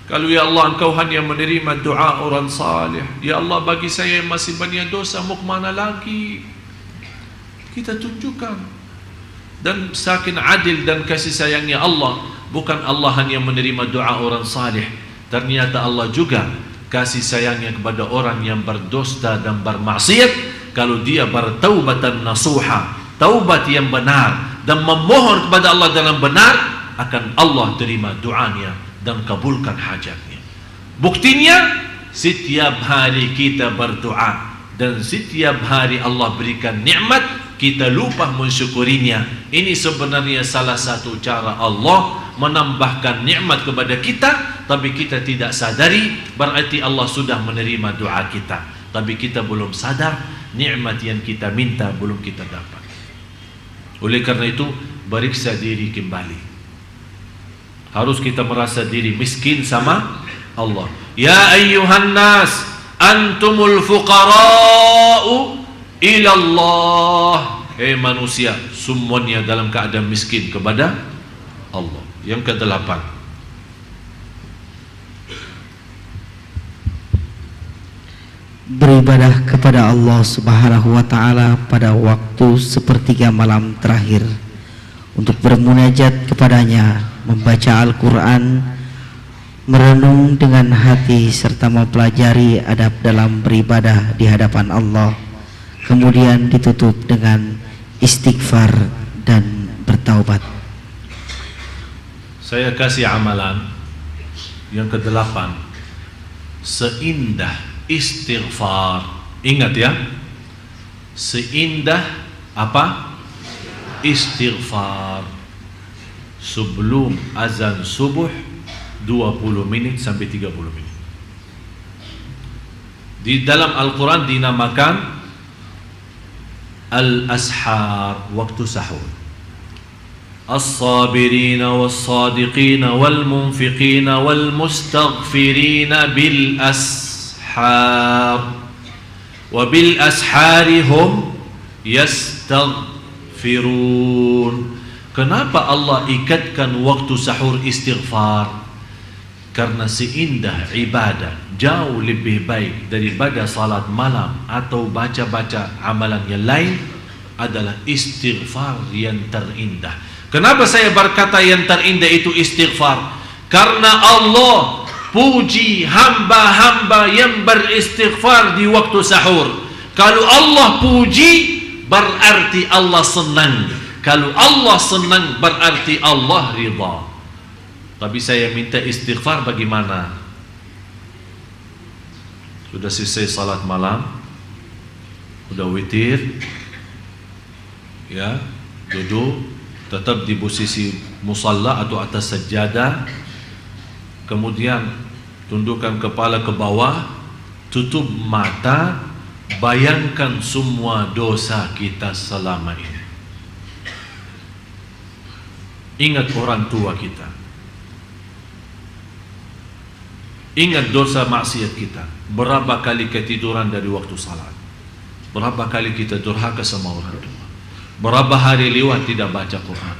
Kalau ya Allah Engkau hanya menerima doa orang saleh, ya Allah bagi saya yang masih banyak dosa mau kemana lagi? Kita tunjukkan. Dan saking adil dan kasih sayangnya Allah, bukan Allah hanya menerima doa orang saleh, ternyata Allah juga kasih sayangnya kepada orang yang berdosa dan bermaksiat. Kalau dia bertaubatan nasuha, taubat yang benar dan memohon kepada Allah dalam benar, akan Allah terima doanya dan kabulkan hajatnya. Buktinya, setiap hari kita berdoa dan setiap hari Allah berikan nikmat, kita lupa mensyukurinya. Ini sebenarnya salah satu cara Allah menambahkan nikmat kepada kita, tapi kita tidak sadari, berarti Allah sudah menerima doa kita, tapi kita belum sadar nikmat yang kita minta belum kita dapat. Oleh karena itu, periksa diri kembali. Harus kita merasa diri miskin sama Allah. Ya ayyuhan nas, antumul fuqara'u ilallah. Manusia, semuanya dalam keadaan miskin kepada Allah. Yang ke-8, beribadah kepada Allah Subhanahu wa ta'ala pada waktu sepertiga malam terakhir, untuk bermunajat kepadanya, membaca Al-Quran, merenung dengan hati, serta mempelajari adab dalam beribadah di hadapan Allah. Kemudian ditutup dengan istighfar dan bertaubat. Saya kasih amalan yang ke-8, seindah istighfar. Ingat ya, seindah apa? Istighfar. Sebelum azan subuh 20 menit sampai 30 menit. Di dalam Al-Quran dinamakan al-ashar, waktu sahur. As-sabirina was-sadiqina wal-munfiqina wal-mustaghfirina bil-ashar. ashar wa bil ashari hum yastaghfirun. Kenapa Allah ikatkan waktu sahur istighfar? Karena seindah ibadah jauh lebih baik daripada salat malam atau baca-baca amalan yang lain adalah istighfar yang terindah. Kenapa saya berkata yang terindah itu istighfar? Karena Allah puji hamba-hamba yang beristighfar di waktu sahur. Kalau Allah puji berarti Allah senang. Kalau Allah senang berarti Allah ridha. Tapi saya minta istighfar bagaimana? Sudah selesai salat malam, sudah witir, ya, duduk tetap di posisi musalla atau atas sajadah, kemudian tundukkan kepala ke bawah, tutup mata, bayangkan semua dosa kita selama ini. Ingat orang tua kita, ingat dosa maksiat kita. Berapa kali ketiduran dari waktu salat, berapa kali kita durhaka sama orang tua, berapa hari lewat tidak baca Quran,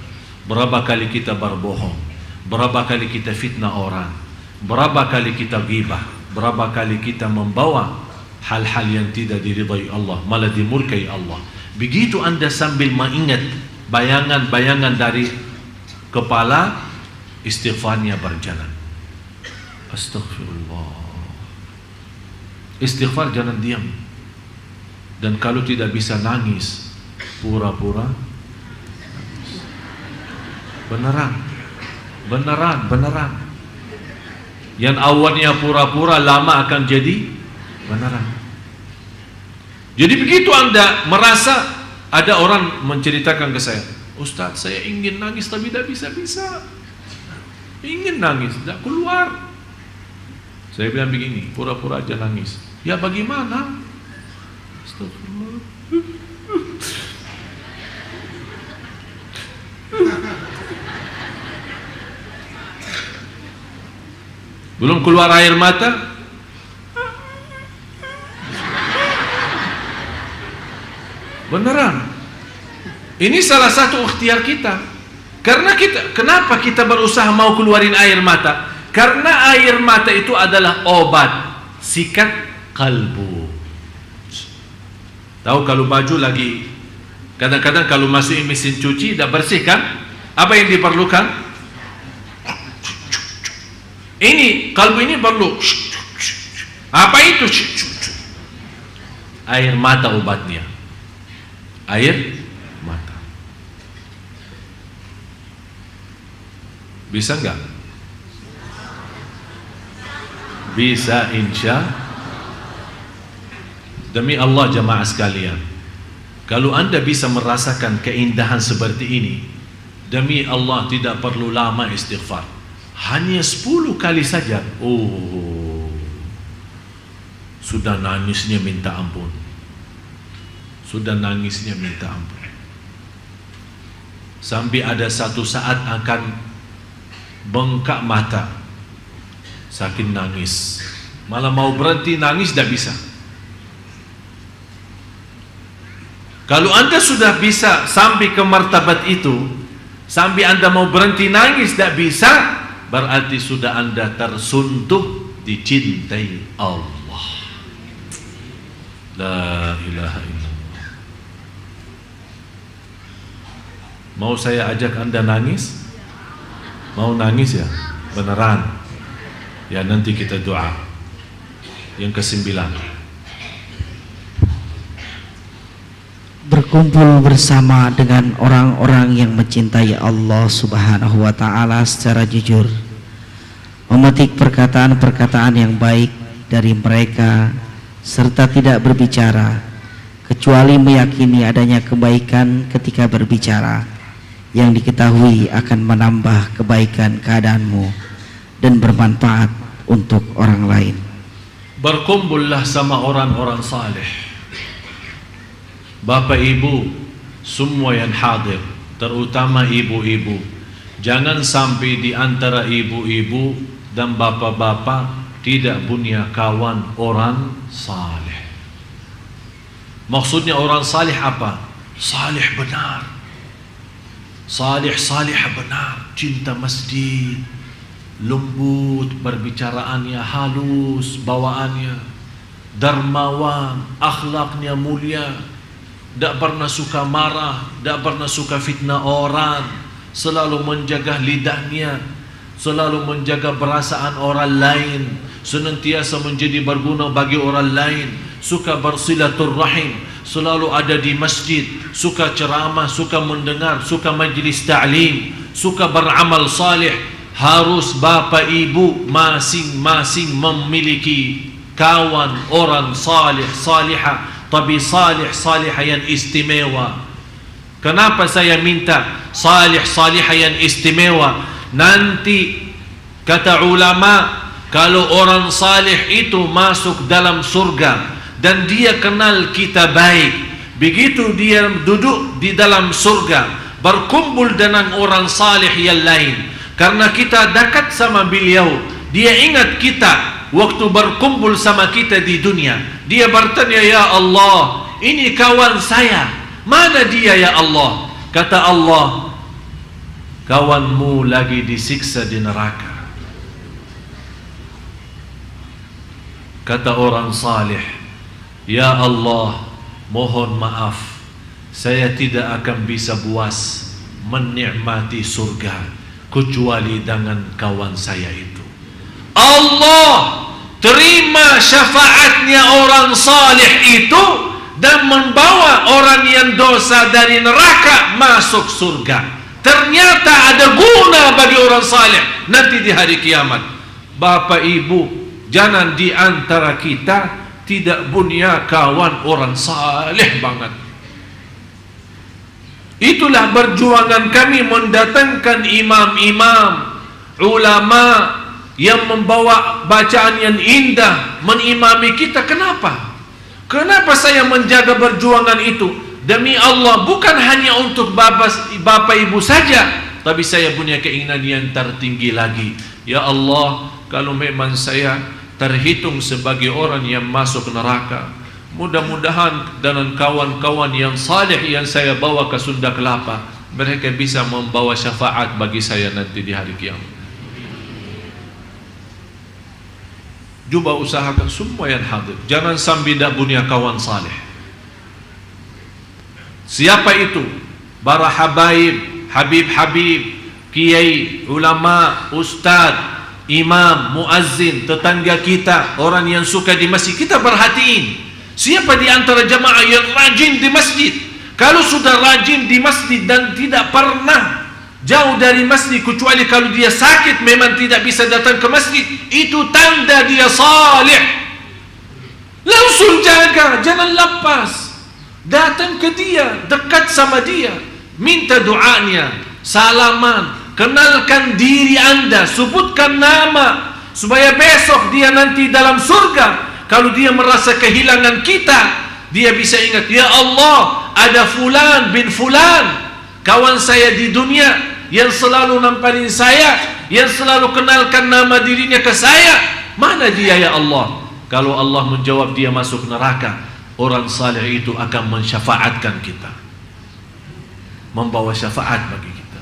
berapa kali kita berbohong, berapa kali kita fitnah orang, berapa kali kita ghibah, berapa kali kita membawa hal-hal yang tidak diridai Allah, malah dimurkai Allah. Begitu Anda sambil mengingat bayangan-bayangan dari kepala, istighfarnya berjalan. Astaghfirullah. Istighfar jangan diam. Dan kalau tidak bisa nangis, pura-pura nangis. Beneran. Yang awalnya pura-pura lama akan jadi beneran. Jadi begitu Anda merasa ada orang menceritakan ke saya, Ustaz, saya ingin nangis tapi tidak bisa-bisa. Ingin nangis, tidak keluar. Saya bilang begini, pura-pura aja nangis. Ya bagaimana? Astagfirullah. Belum keluar air mata, beneran. Ini salah satu ikhtiar kita. Karena kenapa kita berusaha mau keluarin air mata? Karena air mata itu adalah obat sikat kalbu. Tahu kalau baju lagi, kadang-kadang kalau masukin mesin cuci tidak bersih kan? Apa yang diperlukan? Ini kalbu ini perlu. Apa itu? Air mata obatnya. Air mata. Bisa enggak? Bisa, insya. Demi Allah jamaah sekalian, kalau Anda bisa merasakan keindahan seperti ini, demi Allah tidak perlu lama istighfar. Hanya 10 kali saja, sudah nangisnya minta ampun. Sudah nangisnya minta ampun. Sampai ada satu saat akan bengkak mata, saking nangis. Malah mau berhenti nangis tidak bisa. Kalau Anda sudah bisa sampai ke martabat itu, sampai Anda mau berhenti nangis tidak bisa, berarti sudah Anda tersuntuh dicintai Allah. La ilaha illallah. Mau saya ajak Anda nangis? Mau nangis ya? Beneran? Ya nanti kita doa. Yang ke-9, berkumpul bersama dengan orang-orang yang mencintai Allah Subhanahu wa Ta'ala secara jujur, memetik perkataan-perkataan yang baik dari mereka, serta tidak berbicara kecuali meyakini adanya kebaikan ketika berbicara, yang diketahui akan menambah kebaikan keadaanmu dan bermanfaat untuk orang lain. Berkumpullah sama orang-orang saleh. Bapak ibu semua yang hadir, terutama ibu-ibu, jangan sampai di antara ibu-ibu dan bapak-bapak tidak punya kawan orang saleh. Maksudnya orang saleh apa? Saleh benar, salihah benar, cinta masjid, lembut perbicaraannya, halus bawaannya, dermawan, akhlaknya mulia, tidak pernah suka marah, tidak pernah suka fitnah orang, selalu menjaga lidahnya, selalu menjaga perasaan orang lain, senantiasa menjadi berguna bagi orang lain, suka bersilaturrahim, selalu ada di masjid, suka ceramah, suka mendengar, suka majlis ta'lim, suka beramal salih. Harus bapa ibu masing-masing memiliki kawan orang salih salihah, tapi salih salihah yang istimewa. Kenapa saya minta salih salihah yang istimewa? Nanti kata ulama, kalau orang salih itu masuk dalam surga dan dia kenal kita baik, begitu dia duduk di dalam surga berkumpul dengan orang salih yang lain, karena kita dekat sama beliau, dia ingat kita waktu berkumpul sama kita di dunia. Dia bertanya, ya Allah, ini kawan saya, mana dia ya Allah? Kata Allah, kawanmu lagi disiksa di neraka. Kata orang salih, ya Allah, mohon maaf, saya tidak akan bisa puas menikmati surga kecuali dengan kawan saya itu. Allah terima syafaatnya orang salih itu dan membawa orang yang dosa dari neraka masuk surga. Ternyata ada guna bagi orang salih nanti di hari kiamat. Bapak ibu, jangan di antara kita tidak punya kawan orang salih banget. Itulah perjuangan kami mendatangkan imam-imam, ulama yang membawa bacaan yang indah menimami kita. Kenapa? Kenapa saya menjaga perjuangan itu? Demi Allah, bukan hanya untuk bapak ibu saja, tapi saya punya keinginan yang tertinggi lagi. Ya Allah, kalau memang saya terhitung sebagai orang yang masuk neraka, mudah-mudahan dengan kawan-kawan yang saleh yang saya bawa ke Sunda Kelapa, mereka bisa membawa syafaat bagi saya nanti di hari kiamat. Cuba usahakan semua yang hadir, jangan sampai tidak punya kawan saleh. Siapa itu? Para habaib, habib-habib, kiai, ulama, ustaz, imam, muazzin, tetangga kita, orang yang suka di masjid. Kita perhatiin siapa di antara jamaah yang rajin di masjid. Kalau sudah rajin di masjid dan tidak pernah jauh dari masjid, kecuali kalau dia sakit memang tidak bisa datang ke masjid, itu tanda dia salih. Langsung jaga, jangan lepas, datang ke dia, dekat sama dia, minta doanya, salaman, kenalkan diri anda, sebutkan nama, supaya besok dia nanti dalam surga, kalau dia merasa kehilangan kita, dia bisa ingat, ya Allah, ada fulan bin fulan, kawan saya di dunia, yang selalu namparin saya, yang selalu kenalkan nama dirinya ke saya. Mana dia ya Allah? Kalau Allah menjawab dia masuk neraka, orang saleh itu akan mensyafaatkan kita, membawa syafaat bagi kita.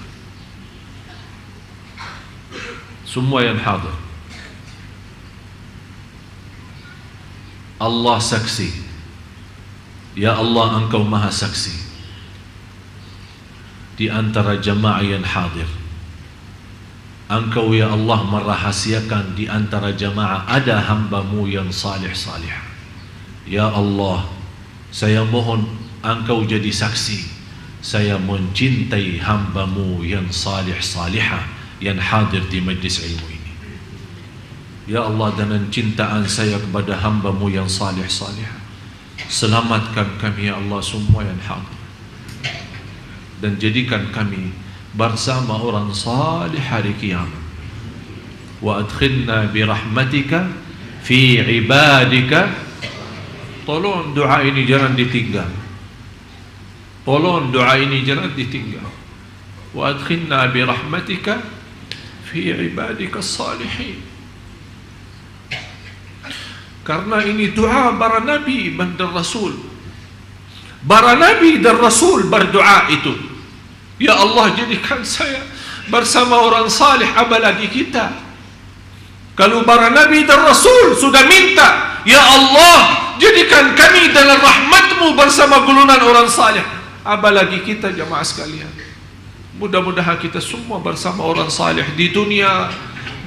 Semua yang hadir, Allah saksi. Ya Allah, Engkau maha saksi. Di antara jamaah yang hadir, Engkau ya Allah merahasiakan di antara jamaah ada hamba-Mu yang salih-salih. Ya Allah, saya mohon Engkau jadi saksi, saya mencintai hamba-Mu yang salih-salihah yang hadir di majlis ilmu ini. Ya Allah, dengan cintaan saya kepada hamba-Mu yang salih-salihah, selamatkan kami ya Allah semua yang hadir, dan jadikan kami bersama orang salih hari kiamat. Wa adkhilna birahmatika fi ibadika. Tolong doa ini jangan ditinggal. Tolong doa ini jangan ditinggal. Wa adkhilna birahmatika fi ibadika salihin. Karena ini doa para nabi dan rasul. Para nabi dan rasul berdoa itu, ya Allah, jadikan saya bersama orang salih, apalagi kita. Kalau para nabi dan rasul sudah minta, ya Allah, jadikan kami dalam rahmatmu bersama golongan orang salih, apalagi kita jamaah sekalian. Mudah-mudahan kita semua bersama orang salih di dunia,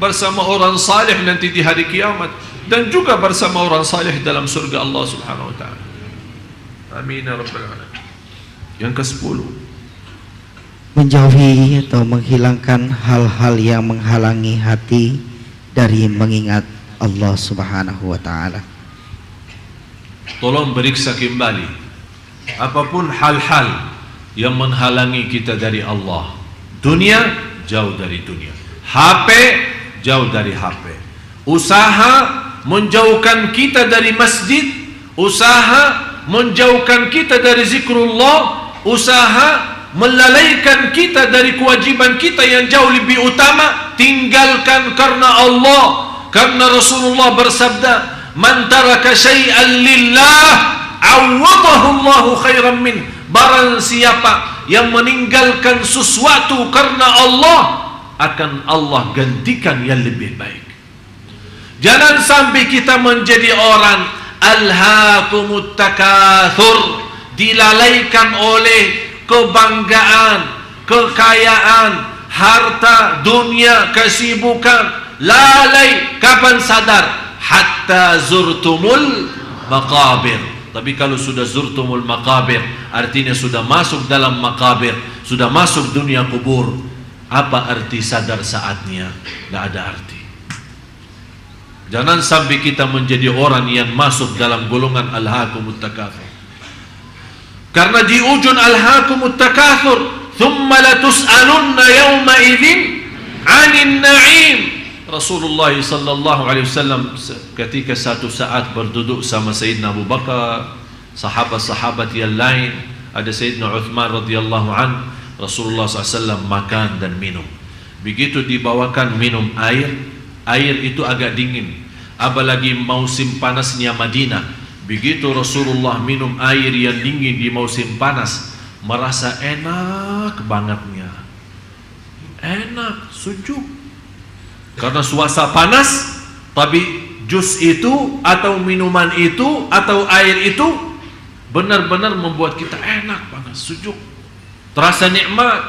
bersama orang salih nanti di hari kiamat, dan juga bersama orang salih dalam surga Allah Subhanahu wa taala. Amin ya rabbal alamin. Yang ke-10, menjauhi atau menghilangkan hal-hal yang menghalangi hati dari mengingat Allah Subhanahu wa taala. Tolong periksa kembali apapun hal-hal yang menghalangi kita dari Allah. Dunia, jauh dari dunia. HP, jauh dari HP. Usaha menjauhkan kita dari masjid, usaha menjauhkan kita dari zikrullah, usaha melalaikan kita dari kewajiban kita yang jauh lebih utama, tinggalkan karena Allah. Karena Rasulullah bersabda, man taraka syai'an lillah awadahu Allahu khairan min. Barang siapa yang meninggalkan sesuatu karena Allah, akan Allah gantikan yang lebih baik. Jangan sampai kita menjadi orang alhaakumut takatsur, dilalaikan oleh kebanggaan, kekayaan, harta, dunia, kesibukan. Lalai, kapan sadar? Hatta zurtumul maqabir. Tapi kalau sudah zurtumul maqabir, artinya sudah masuk dalam maqabir, sudah masuk dunia kubur. Apa arti sadar saatnya? Tidak ada arti. Jangan sampai kita menjadi orang yang masuk dalam golongan alhaakumut takatsur. Karena di ujung alhaakumut takatsur, thumma latus'alunna yawma idzin 'anil na'im. Rasulullah sallallahu alaihi wasallam ketika satu saat berduduk sama Sayyidina Abu Bakar, sahabat-sahabat yang lain, ada Sayyidina Uthman radhiyallahu an, Rasulullah SAW makan dan minum. Begitu dibawakan minum air, air itu agak dingin, apalagi musim panasnya Madinah. Begitu Rasulullah minum air yang dingin di musim panas, merasa enak bangetnya, enak, sejuk. Karena suasana panas, tapi jus itu atau minuman itu atau air itu benar-benar membuat kita enak banget, sejuk, terasa nikmat.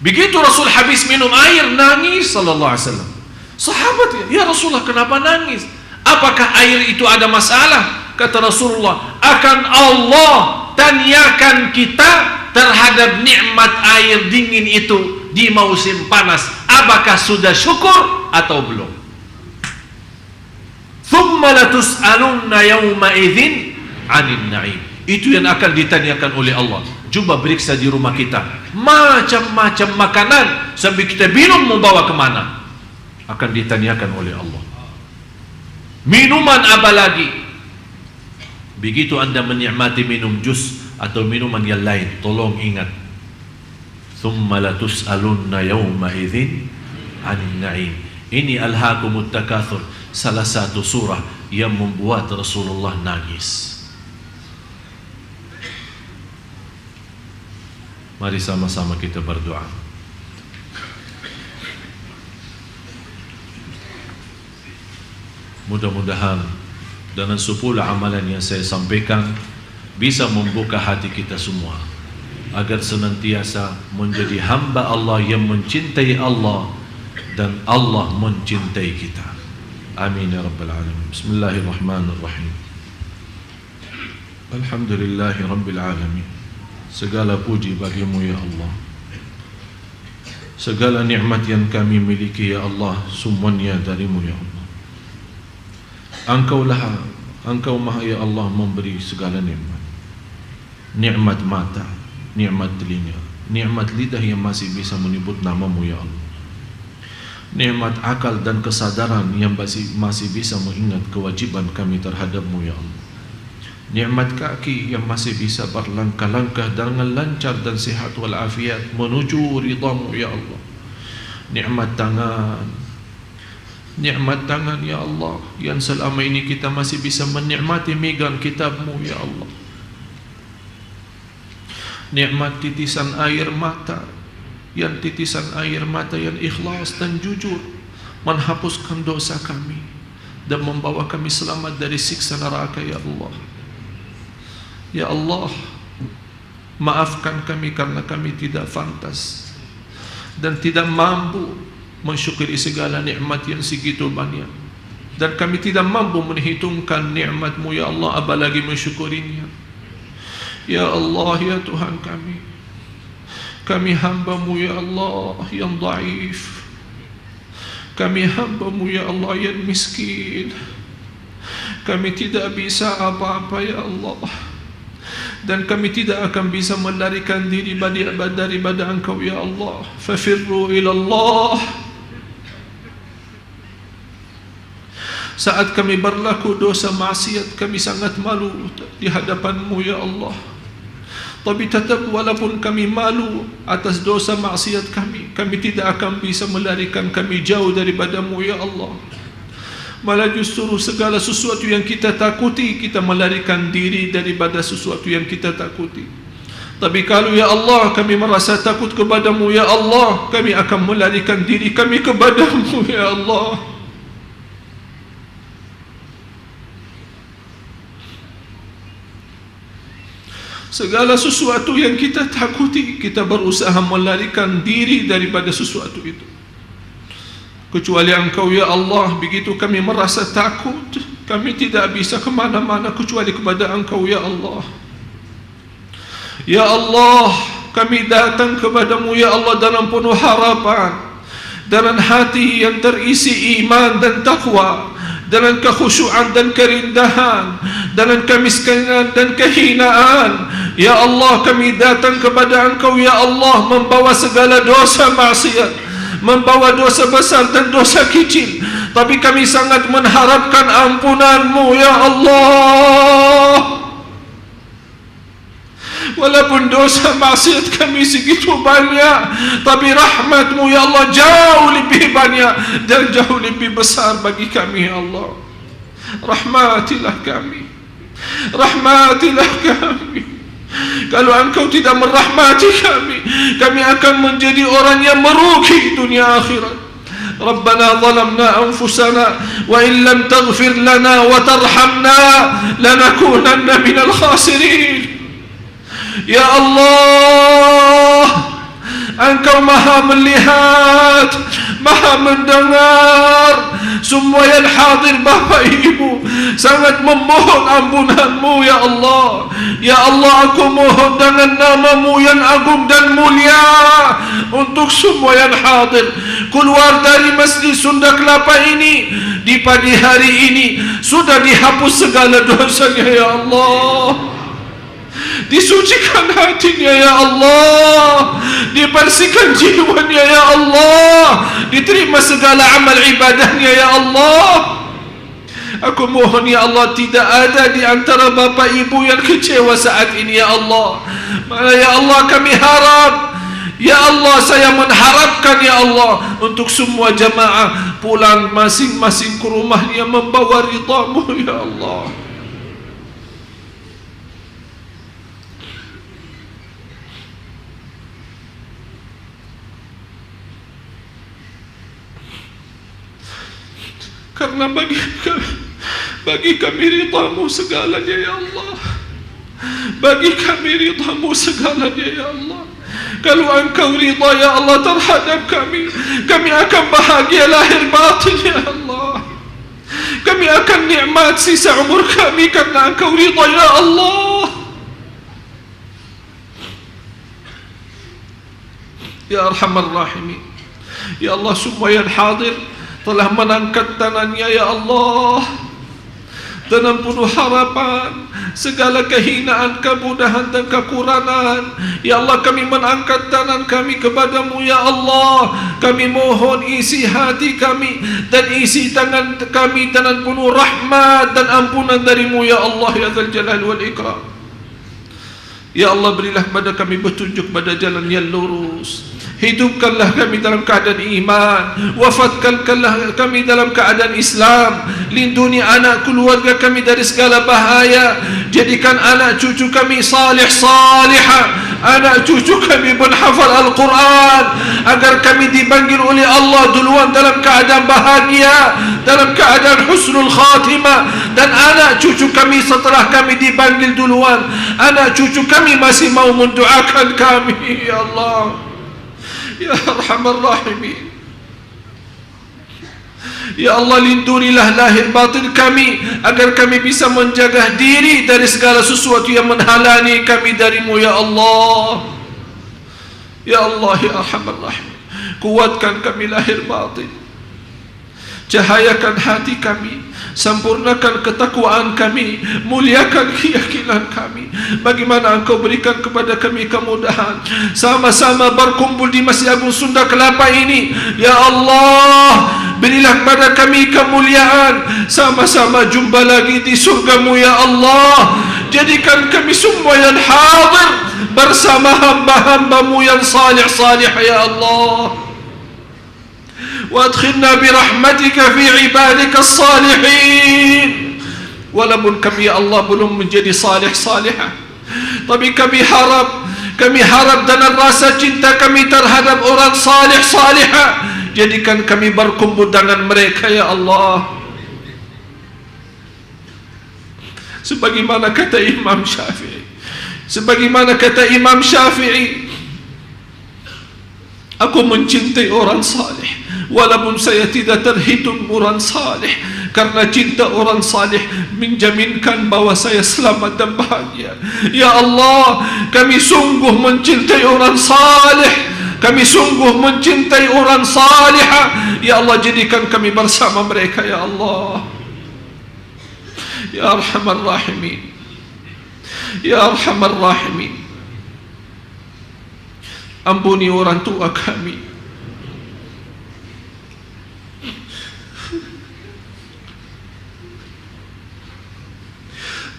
Begitu Rasul habis minum air, nangis sallallahu alaihi wasallam. Sahabat, ya Rasulullah, kenapa nangis? Apakah air itu ada masalah? Kata Rasulullah, akan Allah tanyakan kita terhadap nikmat air dingin itu di musim panas, apakah sudah syukur atau belum? Thumma latus'alunna yawma idzin 'anil na'im. Itu yang akan ditanyakan oleh Allah. Coba periksa di rumah kita, macam-macam makanan sampai kita bingung mau bawa kemana, akan ditanyakan oleh Allah. Minuman apa lagi? Begitu anda menikmati minum jus atau minuman yang lain, tolong ingat, thumma latus'alunna yawma idzin 'anil na'im. Ini alhaakumut takatsur, salah satu surah yang membuat Rasulullah nangis. Mari sama-sama kita berdoa. Mudah-mudahan dengan 10 amalan yang saya sampaikan bisa membuka hati kita semua agar senantiasa menjadi hamba Allah yang mencintai Allah dan Allah mencintai kita. Amin ya rabbal alamin. Bismillahirrahmanirrahim. Alhamdulillahi rabbil alamin. Segala puji bagimu ya Allah. Segala nikmat yang kami miliki ya Allah, semuanya darimu ya Allah. Engkau maha ya Allah memberi segala nikmat. Nikmat mata, nikmat telinga, nikmat lidah yang masih bisa menyebut namamu ya Allah. Nikmat akal dan kesadaran yang masih bisa mengingat kewajiban kami terhadapmu ya Allah. Nikmat kaki yang masih bisa berlangkah-langkah dengan lancar dan sehat walafiat menuju ridhamu ya Allah. Nikmat tangan Nikmat tangan ya Allah, yang selama ini kita masih bisa menikmati megang kitab-Mu ya Allah. Nikmat titisan air mata, yang titisan air mata yang ikhlas dan jujur menghapuskan dosa kami dan membawa kami selamat dari siksa neraka ya Allah. Ya Allah, maafkan kami karena kami tidak pantas dan tidak mampu mensyukuri segala nikmat yang segitu banyak, dan kami tidak mampu menghitungkan nikmat-Mu ya Allah, apalagi mensyukurinya. Ya Allah, ya Tuhan kami hamba-Mu ya Allah yang dhaif, kami hamba-Mu ya Allah yang miskin, kami tidak bisa apa-apa ya Allah, dan kami tidak akan bisa melarikan diri daripada Engkau ya Allah. Fafirru ilallah. Saat kami berlaku dosa maksiat, kami sangat malu di hadapan-Mu ya Allah. Tapi tetap walaupun kami malu atas dosa maksiat kami tidak akan bisa melarikan kami jauh daripada-Mu ya Allah. Malah justru segala sesuatu yang kita takuti, kita melarikan diri daripada sesuatu yang kita takuti. Tapi kalau ya Allah kami merasa takut kepada-Mu ya Allah, kami akan melarikan diri kami kepada-Mu ya Allah. Segala sesuatu yang kita takuti, kita berusaha melarikan diri daripada sesuatu itu. Kecuali Engkau ya Allah, begitu kami merasa takut, kami tidak bisa kemana-mana kecuali kepada Engkau ya Allah. Ya Allah, kami datang kepada-Mu ya Allah dalam penuh harapan, dengan hati yang terisi iman dan taqwa, dengan kekhusyuan dan kerindahan, dengan kemiskinan dan kehinaan. Ya Allah, kami datang kepada Engkau ya Allah membawa segala dosa maksiat, membawa dosa besar dan dosa kecil, tapi kami sangat mengharapkan ampunan-Mu ya Allah. Walaupun dosa maksiat kami segitu banyak, tapi rahmat-Mu ya Allah jauh lebih banyak dan jauh lebih besar bagi kami ya Allah. Rahmatilah kami, rahmatilah kami. Kalau Engkau tidak merahmati kami akan menjadi orang yang merugi dunia akhirat. Rabbana zalamna anfusana wa in lam taghfir lana wa tarhamna lanakunanna minal khasirin. Ya Allah, Engkau maha melihat, maha mendengar semua yang hadir. Bapak Ibu sangat memohon ampunan-Mu ya Allah. Ya Allah, aku mohon dengan nama-Mu yang agung dan mulia untuk semua yang hadir keluar dari Masjid Sunda Kelapa ini di pagi hari ini, sudah dihapus segala dosanya ya Allah. Disucikan hatinya ya Allah, dibersihkan jiwanya ya Allah, diterima segala amal ibadahnya ya Allah. Aku mohon ya Allah, tidak ada di antara bapak ibu yang kecewa saat ini ya Allah. Malah ya Allah kami harap, ya Allah saya mengharapkan ya Allah untuk semua jamaah pulang masing-masing ke rumahnya membawa ridha-Mu ya Allah. Karena bagi kami ridha-Mu segalanya ya Allah. Bagi kami ridha-Mu segalanya ya Allah. Kalau Engkau ridha ya Allah terhadap kami akan bahagia lahir batin ya Allah. Kami akan nikmat sisa umur kami karena Engkau ridha ya Allah. Ya Arhamar Rahimin, ya Allah, semua yang hadir telah mengangkat tangannya ya Allah dengan penuh harapan, segala kehinaan, kemudahan dan kekurangan. Ya Allah, kami mengangkat tangan kami kepada-Mu ya Allah. Kami mohon isi hati kami dan isi tangan kami dengan penuh rahmat dan ampunan dari-Mu ya Allah ya Dzal Jalal wal Ikram. Ya Allah, berilah kepada kami petunjuk pada jalan yang lurus. Hidupkanlah kami dalam keadaan iman, wafatkanlah kami dalam keadaan Islam. Lindungi anak keluarga kami dari segala bahaya. Jadikan anak cucu kami salih salihah, anak cucu kami menghafal Al-Quran, agar kami dipanggil oleh Allah duluan dalam keadaan bahagia, dalam keadaan husnul khatimah. Dan anak cucu kami setelah kami dipanggil duluan, anak cucu kami masih mau mendoakan kami. Ya Allah, Ya Arhamar Rahimin, Ya Allah, lindungilah lahir batin kami, agar kami bisa menjaga diri dari segala sesuatu yang menghalangi kami darimu. Ya Allah, Ya Allah, Ya Arhamar Rahimin, kuatkan kami lahir batin, cahayakan hati kami, sempurnakan ketakwaan kami, muliakan keyakinan kami. Bagaimana Engkau berikan kepada kami kemudahan sama-sama berkumpul di Masjid Agung Sunda Kelapa ini. Ya Allah, berilah kepada kami kemuliaan, sama-sama jumpa lagi di surga-Mu. Ya Allah, jadikan kami semua yang hadir bersama hamba-hamba-Mu yang salih-salih. Ya Allah, وادخلنا برحمتك في عبادك الصالحين. Walaupun kami ya Allah belum menjadi salih salihah, tapi kami harap dengan rasa cinta kami terhadap orang salih salihah, jadikan kami berkumpul dengan mereka. Ya Allah, sebagaimana kata Imam Syafi'i, aku mencintai orang salih walaupun saya tidak terhitung orang salih, karena cinta orang salih menjaminkan bahwa saya selamat dan bahagia. Ya Allah, kami sungguh mencintai orang salih, kami sungguh mencintai orang salihah. Ya Allah, jadikan kami bersama mereka. Ya Allah, Ya Arhamar Rahimin, Ya Arhamar Rahimin, ampuni orang tua kami,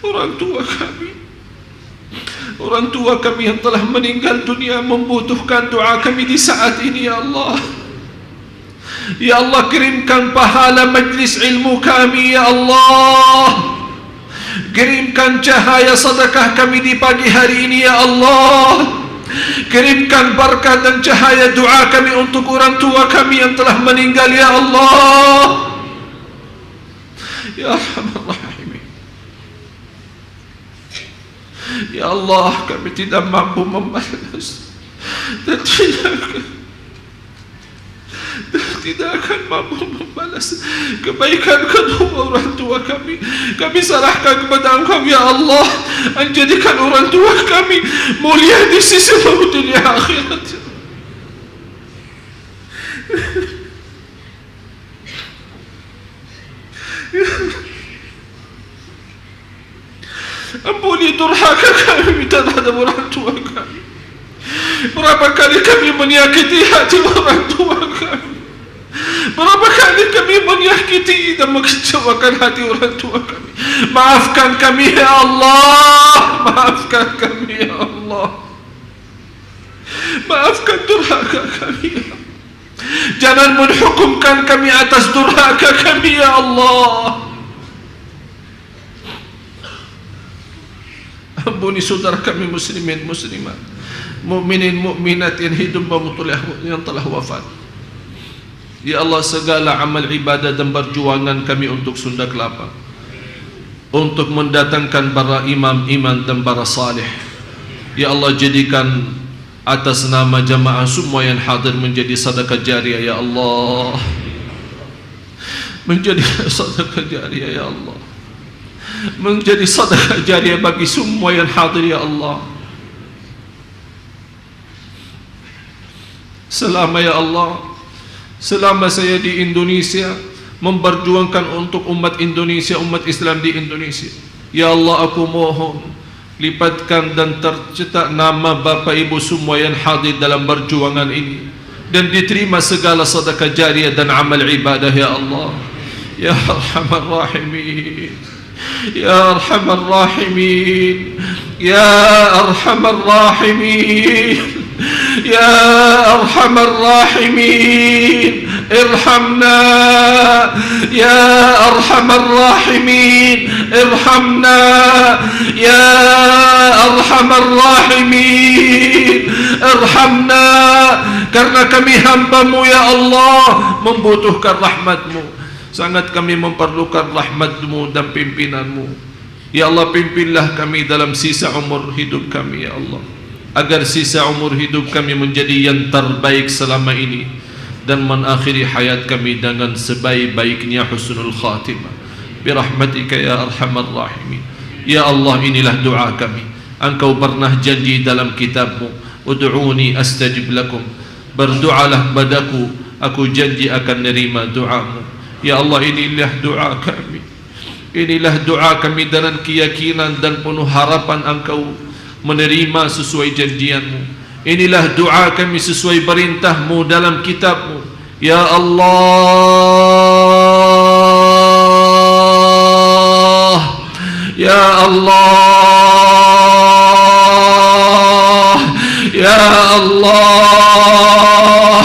orang tua kami yang telah meninggal dunia membutuhkan doa kami di saat ini. Ya Allah, Ya Allah, kirimkan pahala majlis ilmu kami. Ya Allah, kirimkan cahaya sedekah kami di pagi hari ini. Ya Allah, kirimkan berkat dan cahaya doa kami untuk orang tua kami yang telah meninggal. Ya Allah, Ya Arhamar Rahimin, Ya Allah, kami tidak mampu membalas dan tidak akan mampu membalas kebaikan kedua orang tua kami. Kami serahkan kepada Engkau. Ya Allah, jadikan orang tua kami mulia di sisi-Mu dunia akhirat. Ampuni durhaka kami terhadap orang tua kami. Berapa kali kami menyakiti hati orang tua kami, berapa kali kami menyakiti dan mengecewakan hati orang tua kami. Maafkan kami ya Allah, maafkan kami ya Allah, maafkan durhaka kami ya Allah. Jangan menhukumkan kami atas durhaka kami ya Allah. Ampuni saudara kami muslimin muslimat, mukminin mukminat yang hidup yang telah wafat. Ya Allah, segala amal ibadah dan perjuangan kami untuk Sunda Kelapa, untuk mendatangkan para imam-imam dan para salih, ya Allah, jadikan atas nama jamaah semua yang hadir menjadi sedekah jariah. Ya Allah, menjadi sedekah jariah. Ya Allah, menjadi sedekah jariah bagi semua yang hadir. Ya Allah, selama ya Allah, selama saya di Indonesia memperjuangkan untuk umat Indonesia, umat Islam di Indonesia, ya Allah, aku mohon lipatkan dan tercetak nama Bapak Ibu semua yang hadir dalam perjuangan ini, dan diterima segala sedekah jariah dan amal ibadah. Ya Allah, Ya Arhamar Rahimin, Ya Arhamar Rahimin, Ya Arhamar Rahimin. يا أرحم الراحمين ارحمنا يا أرحم الراحمين ارحمنا يا أرحم الراحمين ارحمنا, karena kami hamba-Mu ya Allah membutuhkan rahmat-Mu, sangat kami memerlukan rahmat-Mu dan pimpinan-Mu. Ya Allah, pimpinlah kami dalam sisa umur hidup kami ya Allah, agar sisa umur hidup kami menjadi yang terbaik selama ini dan mengakhiri hayat kami dengan sebaik-baiknya husnul khatimah birahmatika ya arhamar rahimin. Ya Allah, inilah doa kami. Engkau pernah janji dalam kitab-Mu, ud'uni astajib lakum, berdoalah padaku, aku janji akan nerima doa-Mu. Ya Allah, inilah doa kami, inilah doa kami dengan keyakinan dan penuh harapan Engkau menerima sesuai janjian-Mu. Inilah doa kami sesuai perintah-Mu dalam kitab-Mu. Ya Allah, Ya Allah, Ya Allah,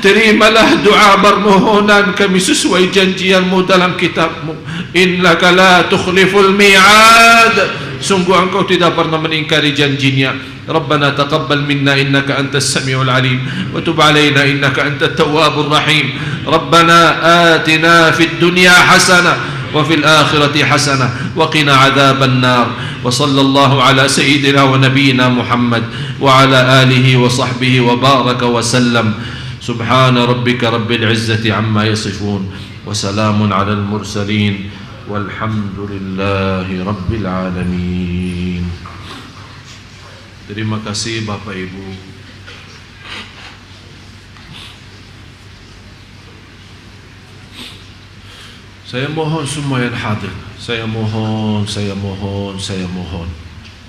terimalah doa permohonan kami sesuai janjian-Mu dalam kitab-Mu. Innaka la tukhliful mi'ad, sungguh Engkau tidak pernah meningkari janjinya. ربنا تقبل منا إنك أنت السميع العليم وتب علينا إنك أنت التواب الرحيم. ربنا آتنا في الدنيا حسنة وفي الآخرة حسنة وقنا عذاب النار. وصلى الله على سيدنا ونبينا محمد وعلى آله وصحبه وبارك وسلم. سبحان ربك رب العزة عما يصفون وسلام على المرسلين والحمد لله رب العالمين. Terima kasih Bapak Ibu. Saya mohon semua yang hadir, saya mohon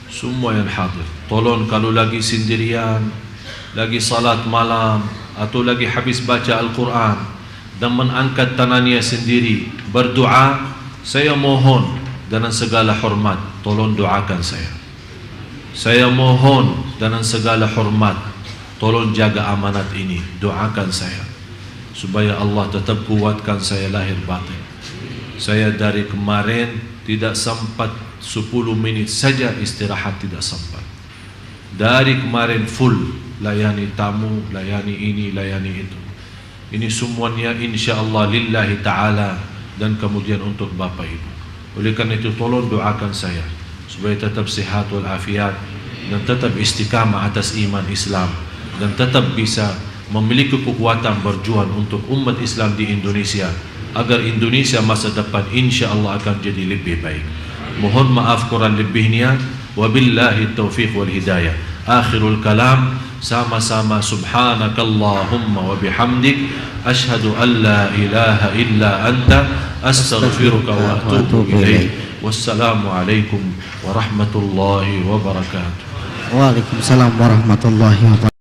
semua yang hadir, tolong kalau lagi sendirian, lagi salat malam atau lagi habis baca Al-Quran dan mengangkat tangannya sendiri berdoa, saya mohon dengan segala hormat tolong doakan saya. Saya mohon dengan segala hormat tolong jaga amanat ini, doakan saya supaya Allah tetap kuatkan saya lahir batin. Saya dari kemarin tidak sempat 10 minit saja istirahat, tidak sempat. Dari kemarin full layani tamu, layani ini, layani itu. Ini semuanya insyaallah lillahi ta'ala dan kemudian untuk Bapak Ibu. Oleh karena itu tolong doakan saya supaya tetap sehat walafiat dan tetap istiqamah atas iman Islam dan tetap bisa memiliki kekuatan berjuang untuk umat Islam di Indonesia agar Indonesia masa depan insyaallah akan jadi lebih baik. Mohon maaf kurang lebihnya, wabillahi taufiq wal hidayah. Akhirul kalam, sama-sama subhanakallahumma wa bihamdik asyhadu an la ilaha illa anta astaghfiruka wa atubu ilaik. Wassalamualaikum warahmatullahi wabarakatuh. Waalaikumsalam warahmatullahi wabarakatuh.